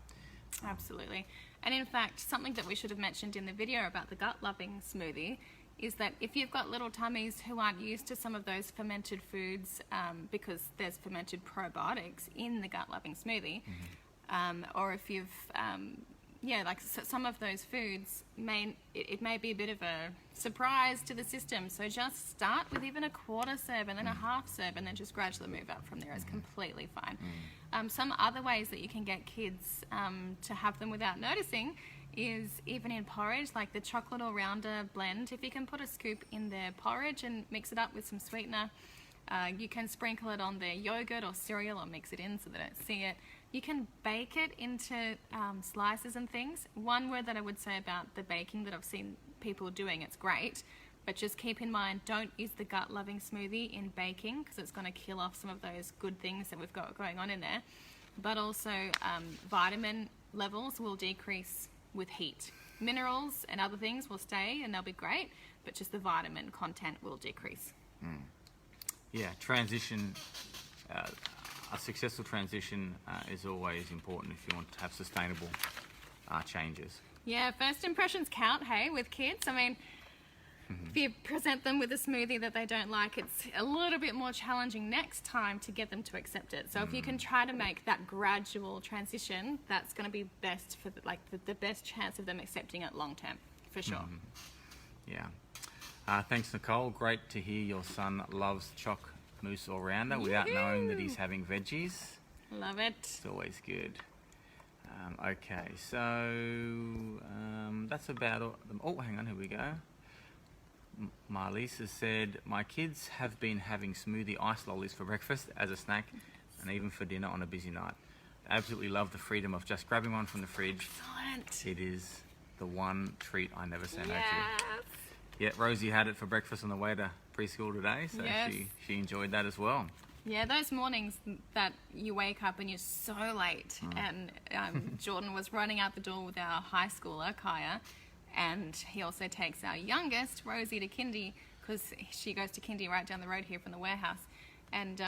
[SPEAKER 1] Absolutely. And in fact, something that we should have mentioned in the video about the gut-loving smoothie is that if you've got little tummies who aren't used to some of those fermented foods, because there's fermented probiotics in the gut-loving smoothie, or if you've, some of those foods it may be a bit of a surprise to the system. So just start with even a quarter serve and then a half serve, and then just gradually move up from there. It's completely fine. Some other ways that you can get kids to have them without noticing is even in porridge, like the chocolate all-rounder blend. If you can put a scoop in their porridge and mix it up with some sweetener, you can sprinkle it on their yogurt or cereal or mix it in so they don't see it. You can bake it into slices and things. One word that I would say about the baking that I've seen people doing, it's great, but just keep in mind, don't use the gut-loving smoothie in baking because it's going to kill off some of those good things that we've got going on in there. But also vitamin levels will decrease with heat. Minerals and other things will stay and they'll be great, but just the vitamin content will decrease.
[SPEAKER 2] Yeah, transition. A successful transition is always important if you want to have sustainable changes.
[SPEAKER 1] Yeah, first impressions count, hey, with kids. I mean, if you present them with a smoothie that they don't like, it's a little bit more challenging next time to get them to accept it. So if you can try to make that gradual transition, that's going to be best for the best chance of them accepting it long term, for sure.
[SPEAKER 2] Yeah. Thanks, Nicole. Great to hear your son loves choc mousse all-rounder without knowing that he's having veggies.
[SPEAKER 1] Love it.
[SPEAKER 2] It's always good. Okay, so that's about all. Oh, hang on, here we go. Marlisa said, my kids have been having smoothie ice lollies for breakfast as a snack and even for dinner on a busy night. Absolutely love the freedom of just grabbing one from the fridge.
[SPEAKER 1] Excellent.
[SPEAKER 2] It is the one treat I never say no to.
[SPEAKER 1] Yes.
[SPEAKER 2] Yeah, Rosie had it for breakfast on the way to preschool today, so
[SPEAKER 1] Yes.
[SPEAKER 2] she enjoyed that as well.
[SPEAKER 1] Yeah, those mornings that you wake up and you're so late, and Jordan was running out the door with our high schooler, Kaya, and he also takes our youngest, Rosie, to kindy, because she goes to kindy right down the road here from the warehouse, and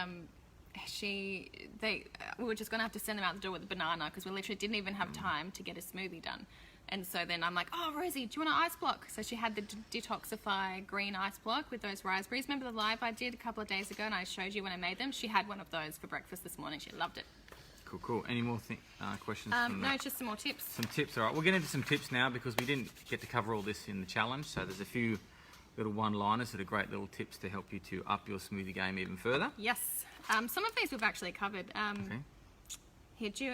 [SPEAKER 1] we were just going to have to send them out the door with a banana, because we literally didn't even have time to get a smoothie done. And so then I'm like, oh, Rosie, do you want an ice block? So she had the Detoxify green ice block with those raspberries. Remember the live I did a couple of days ago and I showed you when I made them? She had one of those for breakfast this morning. She loved it.
[SPEAKER 2] Cool. Any more questions?
[SPEAKER 1] No, just some more tips.
[SPEAKER 2] Some tips. All right, we'll get into some tips now because we didn't get to cover all this in the challenge. So there's a few little one-liners that are great little tips to help you to up your smoothie game even further.
[SPEAKER 1] Yes. Some of these we've actually covered.
[SPEAKER 2] Okay.
[SPEAKER 1] Here, do you...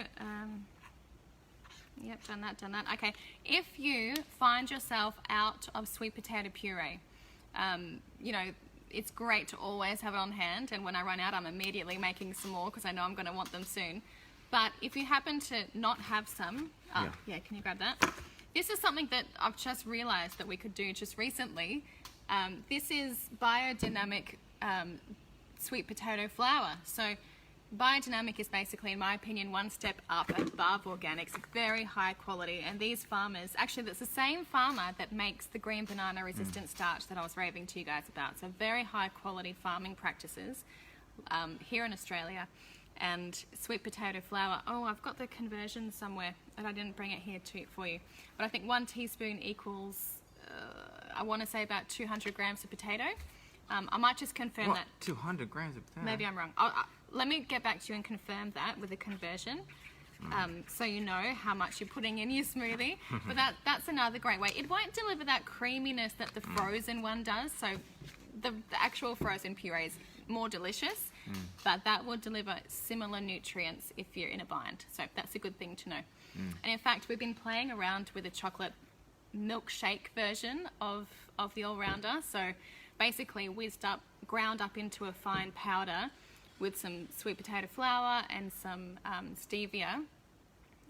[SPEAKER 1] Yep, done that. Okay, if you find yourself out of sweet potato puree, you know, it's great to always have it on hand, and when I run out, I'm immediately making some more because I know I'm going to want them soon. But if you happen to not have some, yeah, can you grab that? This is something that I've just realized that we could do just recently. This is biodynamic sweet potato flour. So biodynamic is basically, in my opinion, one step up above organics, very high quality. And these farmers, actually that's the same farmer that makes the green banana resistant starch that I was raving to you guys about. So very high quality farming practices here in Australia. And sweet potato flour, oh, I've got the conversion somewhere, and I didn't bring it here for you. But I think 1 teaspoon equals, I want to say about 200 grams of potato. I might just confirm that.
[SPEAKER 2] 200 grams of potato?
[SPEAKER 1] Maybe I'm wrong. Let me get back to you and confirm that with the conversion, so you know how much you're putting in your smoothie. But that's another great way. It won't deliver that creaminess that the frozen one does. So the actual frozen puree is more delicious, but that will deliver similar nutrients if you're in a bind. So that's a good thing to know. And in fact, we've been playing around with a chocolate milkshake version of the all-rounder. So basically ground up into a fine powder with some sweet potato flour and some stevia,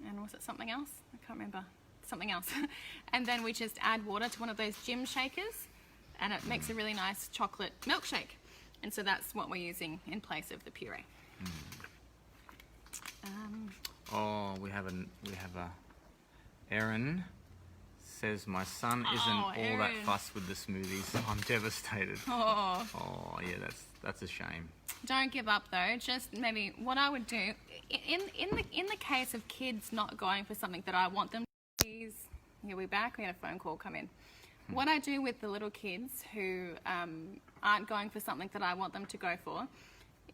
[SPEAKER 1] and was it something else? I can't remember. Something else. And then we just add water to one of those gym shakers, and it makes a really nice chocolate milkshake. And so that's what we're using in place of the puree.
[SPEAKER 2] We have a Erin says my son isn't all that fussed with the smoothies. I'm devastated. Oh yeah, that's a shame.
[SPEAKER 1] Don't give up though. Just maybe what I would do in the case of kids not going for something that I want them to please. Here we back. We had a phone call come in. What I do with the little kids who aren't going for something that I want them to go for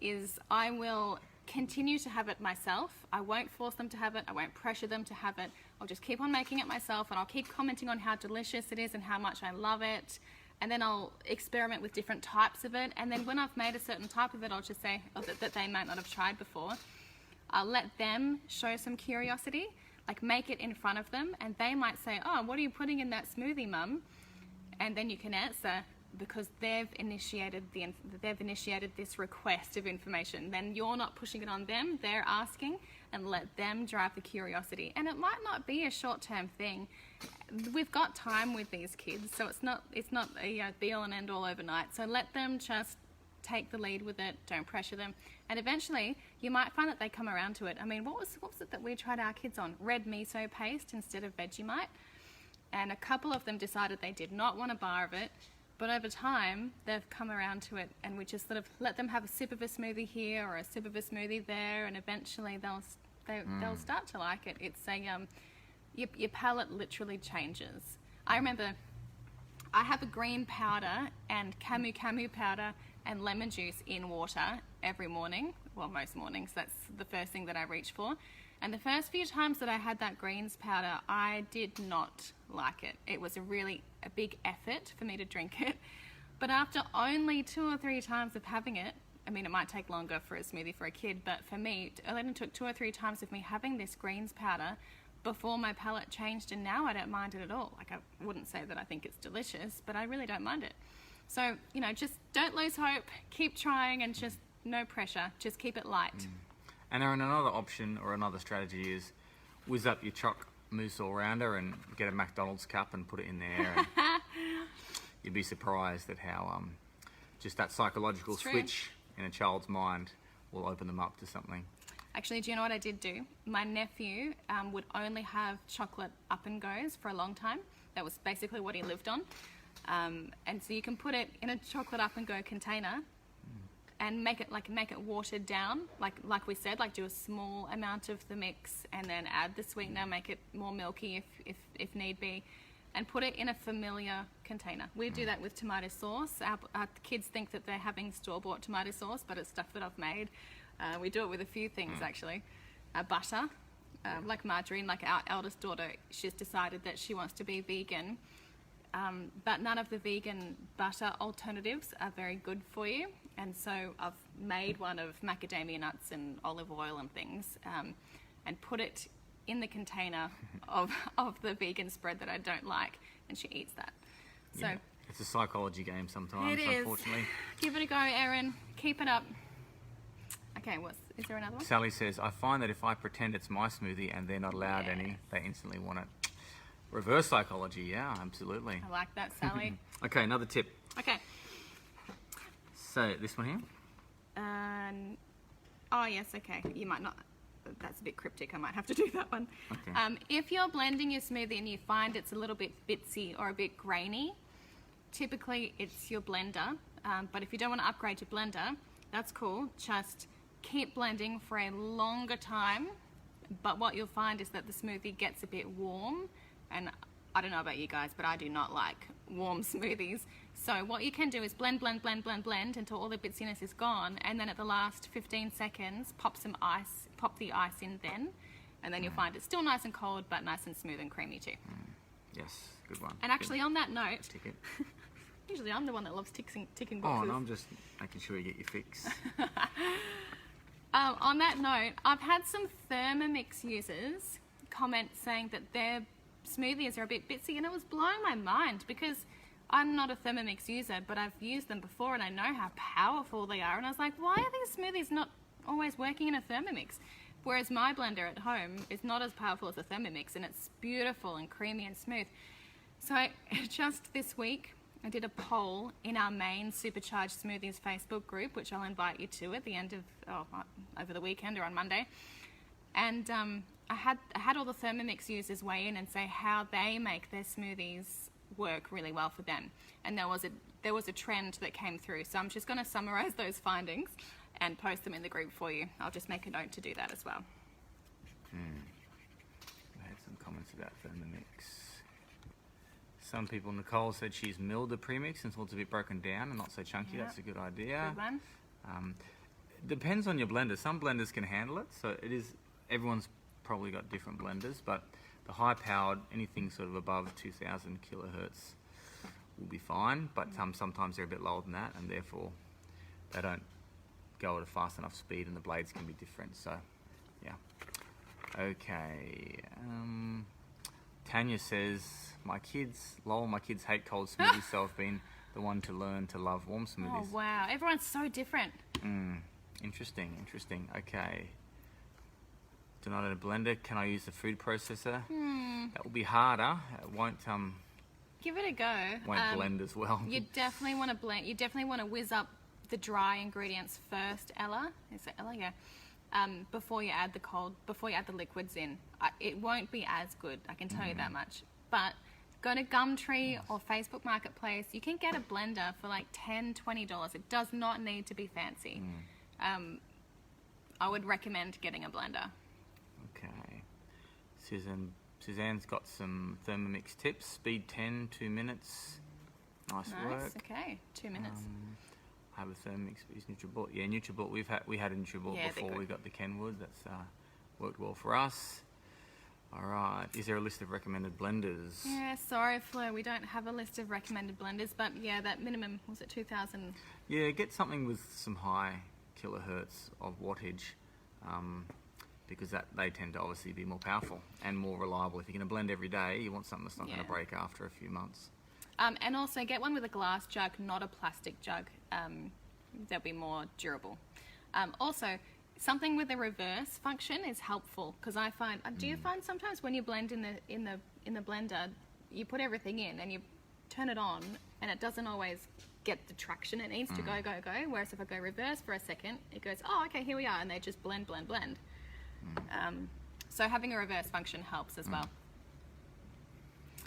[SPEAKER 1] is I will continue to have it myself. I won't force them to have it. I won't pressure them to have it. I'll just keep on making it myself, and I'll keep commenting on how delicious it is and how much I love it. And then I'll experiment with different types of it. And then when I've made a certain type of it, I'll just say that they might not have tried before. I'll let them show some curiosity, like make it in front of them, and they might say, oh, what are you putting in that smoothie, Mum? And then you can answer, because they've initiated this request of information. Then you're not pushing it on them, they're asking, and let them drive the curiosity. And it might not be a short-term thing. We've got time with these kids, so it's not a be-all and end-all overnight. So let them just take the lead with it, don't pressure them. And eventually, you might find that they come around to it. I mean, what was it that we tried our kids on? Red miso paste instead of Vegemite. And a couple of them decided they did not want a bar of it. But over time, they've come around to it, and we just sort of let them have a sip of a smoothie here or a sip of a smoothie there, and eventually they'll start to like it. It's your palate literally changes. I remember I have a green powder and camu powder and lemon juice in water every morning. Well, most mornings. That's the first thing that I reach for. And the first few times that I had that greens powder, I did not like it. It was a big effort for me to drink it. But after only 2 or 3 times of having it, I mean, it might take longer for a smoothie for a kid, but for me, it only took 2 or 3 times of me having this greens powder before my palate changed, and now I don't mind it at all. Like, I wouldn't say that I think it's delicious, but I really don't mind it. So, just don't lose hope, keep trying, and just no pressure, just keep it light.
[SPEAKER 2] And Erin, another option or another strategy is whiz up your mousse all rounder and get a McDonald's cup and put it in there. And you'd be surprised at how just that psychological switch in a child's mind will open them up to something.
[SPEAKER 1] Actually, do you know what I did do? My nephew would only have chocolate up and goes for a long time. That was basically what he lived on. And so you can put it in a chocolate up and go container and make it watered down, like we said, like do a small amount of the mix and then add the sweetener, make it more milky if need be, and put it in a familiar container. We do that with tomato sauce. Our kids think that they're having store-bought tomato sauce, but it's stuff that I've made. We do it with a few things actually. Butter, like margarine, like our eldest daughter, she's decided that she wants to be vegan. But none of the vegan butter alternatives are very good for you. And so I've made one of macadamia nuts and olive oil and things, and put it in the container of the vegan spread that I don't like, and she eats that. So
[SPEAKER 2] Yeah. It's a psychology game sometimes,
[SPEAKER 1] it is.
[SPEAKER 2] unfortunately.
[SPEAKER 1] Give it a go, Erin. Keep it up. Okay, is there another one?
[SPEAKER 2] Sally says, I find that if I pretend it's my smoothie and they're not allowed any, they instantly want it. Reverse psychology, yeah, absolutely.
[SPEAKER 1] I like that, Sally.
[SPEAKER 2] Okay, another tip.
[SPEAKER 1] Okay.
[SPEAKER 2] So, this one here?
[SPEAKER 1] Oh, yes, okay. You might not. That's a bit cryptic. I might have to do that one.
[SPEAKER 2] Okay.
[SPEAKER 1] If you're blending your smoothie and you find it's a little bit bitsy or a bit grainy, typically it's your blender. But if you don't want to upgrade your blender, that's cool. Just keep blending for a longer time. But what you'll find is that the smoothie gets a bit warm. And I don't know about you guys, but I do not like warm smoothies. So what you can do is blend until all the bitsiness is gone, and then at the last 15 seconds, pop the ice in then, and then you'll find it's still nice and cold, but nice and smooth and creamy too.
[SPEAKER 2] Yes, good one.
[SPEAKER 1] And actually on that note,
[SPEAKER 2] Ticket.
[SPEAKER 1] usually I'm the one that loves ticking
[SPEAKER 2] Oh,
[SPEAKER 1] boxes.
[SPEAKER 2] no, I'm just making sure you get your fix.
[SPEAKER 1] On that note, I've had some Thermomix users comment saying that their smoothies are a bit bitsy, and it was blowing my mind because I'm not a Thermomix user, but I've used them before and I know how powerful they are. And I was like, why are these smoothies not always working in a Thermomix? Whereas my blender at home is not as powerful as a Thermomix, and it's beautiful and creamy and smooth. So just this week, I did a poll in our main Supercharged Smoothies Facebook group, which I'll invite you to at the end of, over the weekend or on Monday. And I had all the Thermomix users weigh in and say how they make their smoothies work really well for them. And there was a trend that came through. So I'm just going to summarize those findings and post them in the group for you. I'll just make a note to do that as well.
[SPEAKER 2] I had some comments about Thermomix. Some people, Nicole said she's milled the premix and thought it's a bit broken down and not so chunky.
[SPEAKER 1] Yep.
[SPEAKER 2] That's a good idea.
[SPEAKER 1] Good one.
[SPEAKER 2] Depends on your blender. Some blenders can handle it, so everyone's probably got different blenders, but the high powered, anything sort of above 2000 kilohertz will be fine, but sometimes they're a bit lower than that, and therefore they don't go at a fast enough speed, and the blades can be different. So yeah. Okay, Tanya says, my kids hate cold smoothies, so I've been the one to learn to love warm smoothies.
[SPEAKER 1] Oh wow, everyone's so different.
[SPEAKER 2] Interesting. Okay. Do not own a blender. Can I use the food processor? That will be harder. It won't
[SPEAKER 1] Give it a go.
[SPEAKER 2] blend as well.
[SPEAKER 1] You definitely want to blend. You definitely want to whiz up the dry ingredients first, Ella. Is it Ella? Yeah. Before you add the liquids in. It won't be as good. I can tell you that much. But go to Gumtree or Facebook Marketplace. You can get a blender for like $10, $20. It does not need to be fancy. I would recommend getting a blender.
[SPEAKER 2] Okay. Suzanne's got some Thermomix tips. Speed 10, 2 minutes. Nice work.
[SPEAKER 1] Okay, 2 minutes.
[SPEAKER 2] I have a Thermomix, but use NutriBullet. Yeah, NutriBullet. We had a NutriBullet before we got the Kenwood. That's worked well for us. All right. Is there a list of recommended blenders?
[SPEAKER 1] Yeah, sorry, Flo, we don't have a list of recommended blenders, but yeah, that minimum, was it 2000?
[SPEAKER 2] Yeah, get something with some high kilohertz of wattage, because they tend to obviously be more powerful and more reliable. If you're going to blend every day, you want something that's not going to break after a few months.
[SPEAKER 1] And also get one with a glass jug, not a plastic jug. They'll be more durable. Also, something with a reverse function is helpful, because I find, do you find sometimes when you blend in the blender, you put everything in and you turn it on and it doesn't always get the traction it needs to go, whereas if I go reverse for a second, it goes, oh, okay, here we are, and they just blend. So having a reverse function helps as well.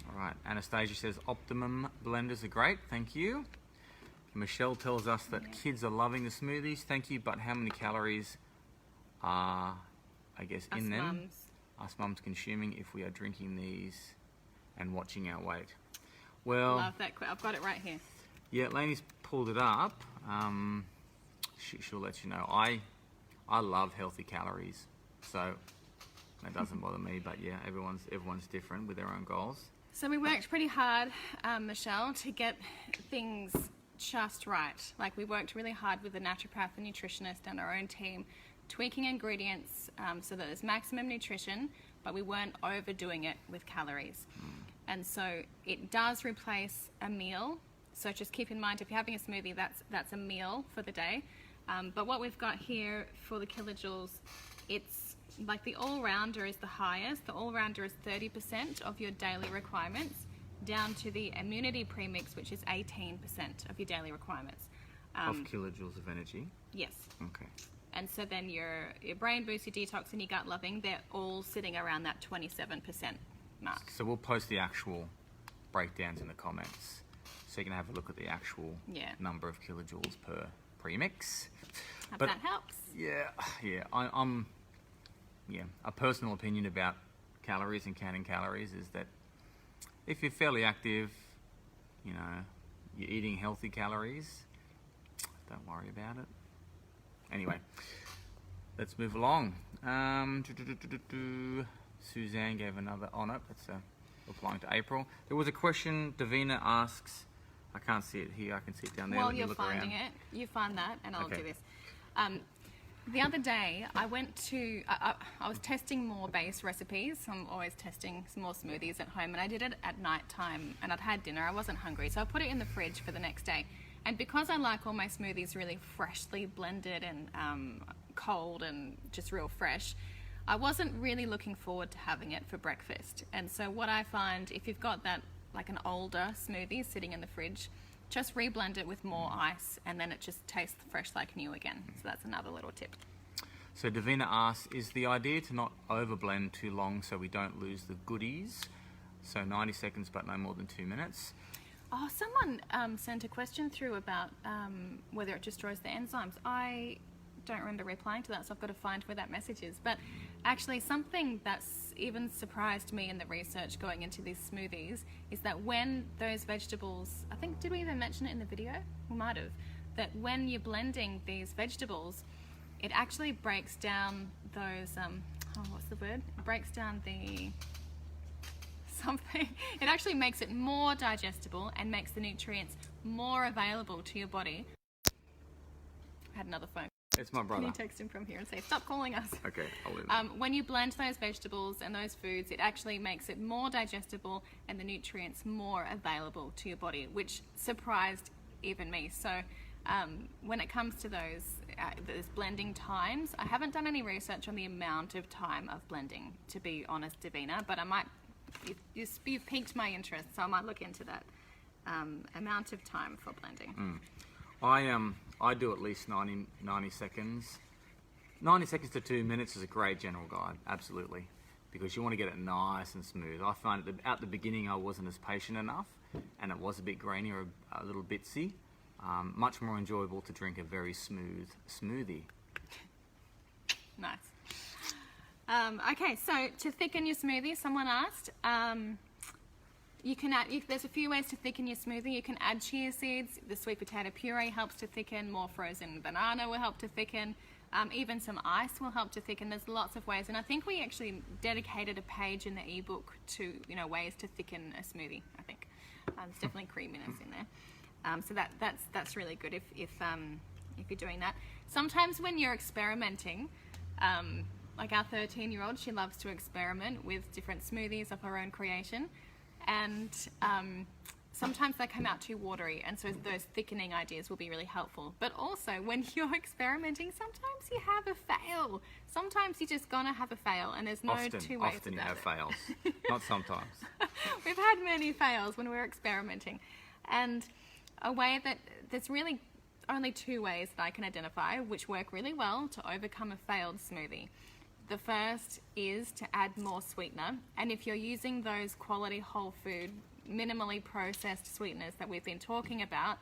[SPEAKER 2] All right, Anastasia says optimum blenders are great, thank you. Michelle tells us that kids are loving the smoothies, thank you, but how many calories are, I guess, in them? Us mums consuming if we are drinking these and watching our weight. Well,
[SPEAKER 1] love that. I've got it right here.
[SPEAKER 2] Yeah, Lainey's pulled it up. She'll let you know. I love healthy calories, so that doesn't bother me. But yeah, everyone's different with their own goals.
[SPEAKER 1] So we worked pretty hard, Michelle, to get things just right. Like, we worked really hard with the naturopath and nutritionist and our own team, tweaking ingredients so that there's maximum nutrition, but we weren't overdoing it with calories. And so it does replace a meal. So just keep in mind, if you're having a smoothie, that's a meal for the day. But what we've got here for the kilojoules, it's like the all-rounder is the highest. The all-rounder is 30% of your daily requirements, down to the immunity premix, which is 18% of your daily requirements.
[SPEAKER 2] Of kilojoules of energy?
[SPEAKER 1] Yes.
[SPEAKER 2] Okay.
[SPEAKER 1] And so then your brain boost, your detox, and your gut loving, they're all sitting around that 27% mark.
[SPEAKER 2] So we'll post the actual breakdowns in the comments, so you can have a look at the actual number of kilojoules per premix.
[SPEAKER 1] Hope that helps.
[SPEAKER 2] Yeah. I'm a personal opinion about calories and counting calories is that if you're fairly active, you know, you're eating healthy calories, don't worry about it. Anyway, let's move along. Suzanne gave another on it. It's replying to April. There was a question Davina asks. I can't see it here. I can see it down there.
[SPEAKER 1] While you're finding it, you find that, and I'll do this. The other day, I went to, I was testing more base recipes. I'm always testing some more smoothies at home, and I did it at night time, and I'd had dinner. I wasn't hungry, so I put it in the fridge for the next day. And because I like all my smoothies really freshly blended and cold and just real fresh, I wasn't really looking forward to having it for breakfast. And so what I find, if you've got that, like an older smoothie sitting in the fridge, just reblend it with more ice, and then it just tastes fresh like new again. So that's another little tip.
[SPEAKER 2] So Davina asks, is the idea to not overblend too long so we don't lose the goodies? So 90 seconds but no more than 2 minutes.
[SPEAKER 1] Oh, someone sent a question through about whether it destroys the enzymes. I don't remember replying to that, so I've got to find where that message is. But actually, something that's even surprised me in the research going into these smoothies is that when those vegetables, I think, did we even mention it in the video? We might have. That when you're blending these vegetables, it actually breaks down those, what's the word? It breaks down the something. It actually makes it more digestible and makes the nutrients more available to your body. I had another phone.
[SPEAKER 2] It's my brother.
[SPEAKER 1] Can you text him from here and say, stop calling us?
[SPEAKER 2] Okay, I'll leave it.
[SPEAKER 1] When you blend those vegetables and those foods, it actually makes it more digestible and the nutrients more available to your body, which surprised even me. So when it comes to those blending times, I haven't done any research on the amount of time of blending, to be honest, Davina, but I might, you've piqued my interest, so I might look into that amount of time for blending.
[SPEAKER 2] I do at least 90 seconds. 90 seconds to 2 minutes is a great general guide, absolutely, because you want to get it nice and smooth. I find at the beginning I wasn't as patient enough, and it was a bit grainy or a little bitsy. Much more enjoyable to drink a very smooth smoothie.
[SPEAKER 1] Nice. Okay, so to thicken your smoothie, someone asked, you can add, there's a few ways to thicken your smoothie. You can add chia seeds. The sweet potato puree helps to thicken. More frozen banana will help to thicken. Even some ice will help to thicken. There's lots of ways, and I think we actually dedicated a page in the ebook to ways to thicken a smoothie. I think there's definitely creaminess in there, so that's really good if you're doing that. Sometimes when you're experimenting, like our 13-year-old, she loves to experiment with different smoothies of her own creation. And sometimes they come out too watery, and so those thickening ideas will be really helpful. But also, when you're experimenting, sometimes you have a fail. Sometimes you're just gonna have a fail, and there's no two ways
[SPEAKER 2] Often you
[SPEAKER 1] about
[SPEAKER 2] have
[SPEAKER 1] it.
[SPEAKER 2] fails, not sometimes.
[SPEAKER 1] We've had many fails when we're experimenting, and a way that there's really only two ways that I can identify which work really well to overcome a failed smoothie. The first is to add more sweetener, and if you're using those quality whole food, minimally processed sweeteners that we've been talking about,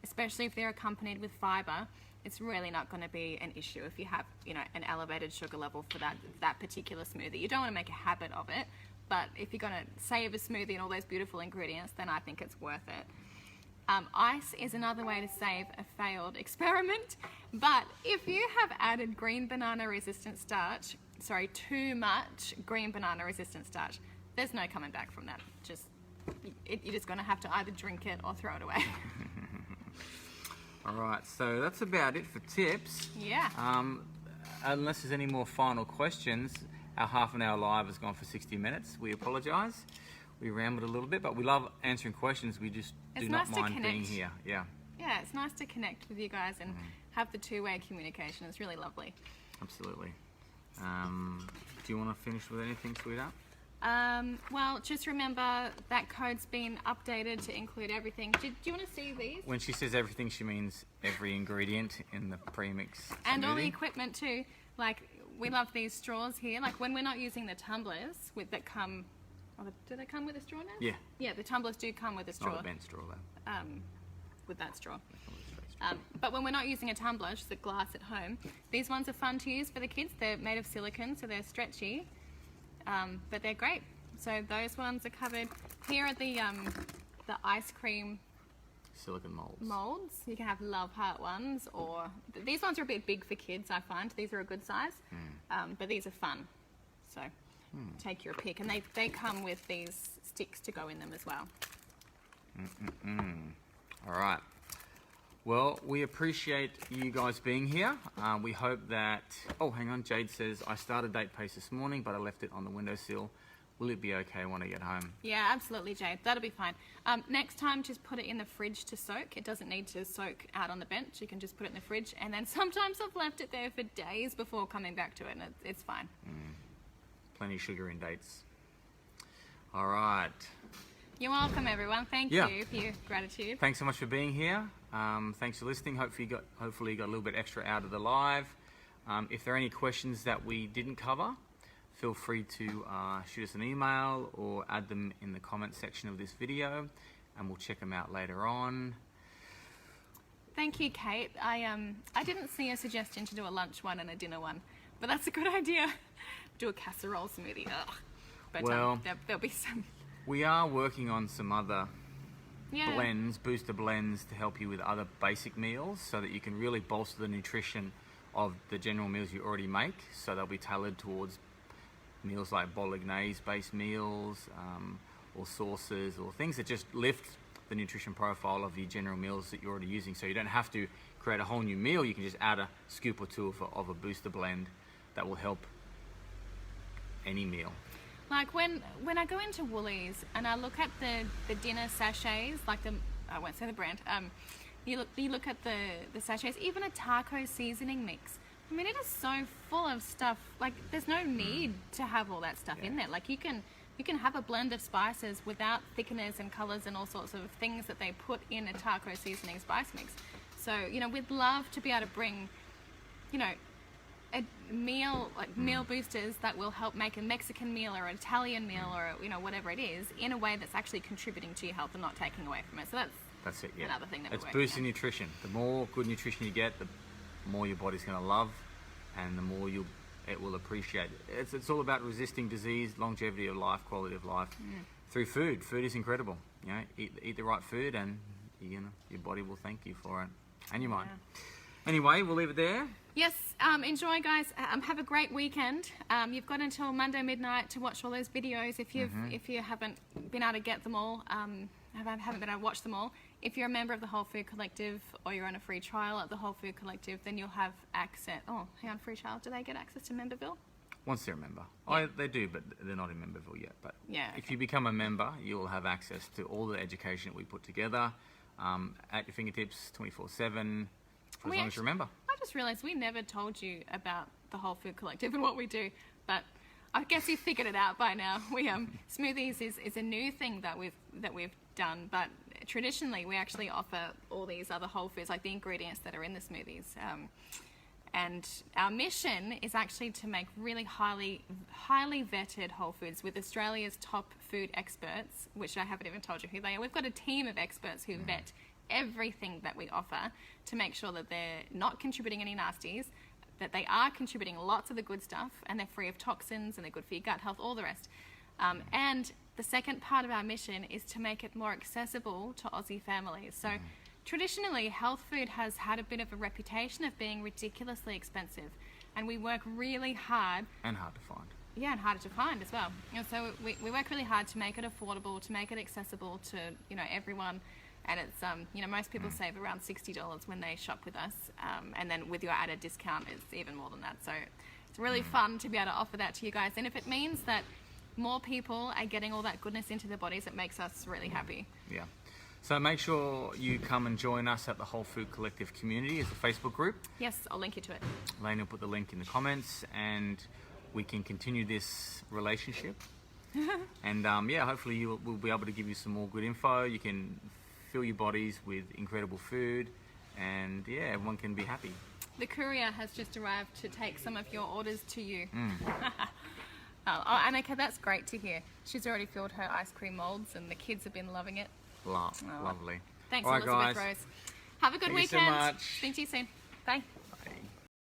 [SPEAKER 1] especially if they're accompanied with fiber, it's really not going to be an issue if you have, an elevated sugar level for that particular smoothie. You don't want to make a habit of it, but if you're going to save a smoothie and all those beautiful ingredients, then I think it's worth it. Ice is another way to save a failed experiment, but if you have added too much green banana resistant starch, there's no coming back from that. You're just going to have to either drink it or throw it away.
[SPEAKER 2] All right, so that's about it for tips.
[SPEAKER 1] Yeah.
[SPEAKER 2] Unless there's any more final questions, our half-an-hour live has gone for 60 minutes. We apologise. We rambled a little bit, but we love answering questions. We just do not mind being here. Yeah.
[SPEAKER 1] Yeah, it's nice to connect with you guys and have the two-way communication. It's really lovely.
[SPEAKER 2] Absolutely. Do you want to finish with anything, sweetheart?
[SPEAKER 1] Well, just remember that code's been updated to include everything. Do you want to see these?
[SPEAKER 2] When she says everything, she means every ingredient in the premix smoothie.
[SPEAKER 1] And all the equipment too. Like, we love these straws here. Like, when we're not using the tumblers that come... do they come with a straw now?
[SPEAKER 2] Yeah.
[SPEAKER 1] Yeah, the tumblers do come with a straw.
[SPEAKER 2] Not a bent straw, though.
[SPEAKER 1] With that straw. But when we're not using a tumbler, just a glass at home, these ones are fun to use for the kids. They're made of silicone, so they're stretchy. But they're great. So those ones are covered. Here are the ice cream
[SPEAKER 2] silicone
[SPEAKER 1] molds. You can have love heart ones, or these ones are a bit big for kids, I find. These are a good size, but these are fun. So take your pick, and they come with these sticks to go in them as well.
[SPEAKER 2] All right. Well, we appreciate you guys being here. We hope that... Oh, hang on. Jade says, I started date paste this morning, but I left it on the windowsill. Will it be okay when I get home?
[SPEAKER 1] Yeah, absolutely, Jade. That'll be fine. Next time, just put it in the fridge to soak. It doesn't need to soak out on the bench. You can just put it in the fridge. And then sometimes I've left it there for days before coming back to it, and it's fine.
[SPEAKER 2] Plenty of sugar in dates. All right.
[SPEAKER 1] You're welcome, everyone. Thank you for your gratitude.
[SPEAKER 2] Thanks so much for being here. Thanks for listening. Hopefully you got a little bit extra out of the live. If there are any questions that we didn't cover, feel free to shoot us an email or add them in the comment section of this video, and we'll check them out later on.
[SPEAKER 1] Thank you, Kate. I didn't see a suggestion to do a lunch one and a dinner one, but that's a good idea. Do a casserole smoothie. Ugh. But there'll be some...
[SPEAKER 2] We are working on some other booster blends to help you with other basic meals so that you can really bolster the nutrition of the general meals you already make. So they'll be tailored towards meals like bolognese-based meals or sauces or things that just lift the nutrition profile of your general meals that you're already using. So you don't have to create a whole new meal. You can just add a scoop or two of a booster blend that will help any meal.
[SPEAKER 1] Like when I go into Woolies and I look at the dinner sachets, like I won't say the brand, you look at the sachets, even a taco seasoning mix. I mean, it is so full of stuff. Like, there's no need to have all that stuff in there. Like, you can have a blend of spices without thickeners and colors and all sorts of things that they put in a taco seasoning spice mix. So, we'd love to be able to bring, a meal, like meal boosters that will help make a Mexican meal or an Italian meal or, whatever it is, in a way that's actually contributing to your health and not taking away from it. So
[SPEAKER 2] that's it, yeah.
[SPEAKER 1] Another thing that
[SPEAKER 2] it's boosting nutrition. The more good nutrition you get, the more your body's going to love, and the more it will appreciate. It's all about resisting disease, longevity of life, quality of life through food. Food is incredible. Eat the right food, and your body will thank you for it, and your mind. Anyway, we'll leave it there.
[SPEAKER 1] Yes, enjoy, guys. Have a great weekend. You've got until Monday midnight to watch all those videos if you haven't been able to get them all. Haven't been able to watch them all. If you're a member of the Whole Food Collective or you're on a free trial at the Whole Food Collective, then you'll have access. Oh, hang on, free trial. Do they get access to Memberville?
[SPEAKER 2] once they're a member. They do, but they're not in Memberville yet. But
[SPEAKER 1] Yeah,
[SPEAKER 2] if you become a member, you'll have access to all the education that we put together at your fingertips 24/7 for as long as you're a member.
[SPEAKER 1] I just realised we never told you about the Whole Food Collective and what we do, but I guess you've figured it out by now. We smoothies is a new thing that we've done, but traditionally we actually offer all these other whole foods, like the ingredients that are in the smoothies. And our mission is actually to make really highly vetted whole foods with Australia's top food experts, which I haven't even told you who they are. We've got a team of experts who vet everything that we offer to make sure that they're not contributing any nasties, that they are contributing lots of the good stuff, and they're free of toxins, and they're good for your gut health, all the rest. And the second part of our mission is to make it more accessible to Aussie families. So traditionally, health food has had a bit of a reputation of being ridiculously expensive, and we work really hard.
[SPEAKER 2] And hard to find.
[SPEAKER 1] Yeah, and harder to find as well. And so we work really hard to make it affordable, to make it accessible to everyone. And it's most people save around $60 when they shop with us, and then with your added discount, it's even more than that. So it's really fun to be able to offer that to you guys. And if it means that more people are getting all that goodness into their bodies, it makes us really happy.
[SPEAKER 2] Yeah. So make sure you come and join us at the Whole Food Collective community as a Facebook group.
[SPEAKER 1] Yes, I'll link you to it.
[SPEAKER 2] Laini will put the link in the comments, and we can continue this relationship. And hopefully we'll be able to give you some more good info. You can fill your bodies with incredible food, and everyone can be happy.
[SPEAKER 1] The courier has just arrived to take some of your orders to you. Annika, that's great to hear. She's already filled her ice cream molds, and the kids have been loving it.
[SPEAKER 2] Lovely.
[SPEAKER 1] Thanks,
[SPEAKER 2] All right,
[SPEAKER 1] Elizabeth
[SPEAKER 2] guys.
[SPEAKER 1] Rose. Have a good
[SPEAKER 2] Thank you so
[SPEAKER 1] weekend.
[SPEAKER 2] much.
[SPEAKER 1] Speak to you soon. Bye.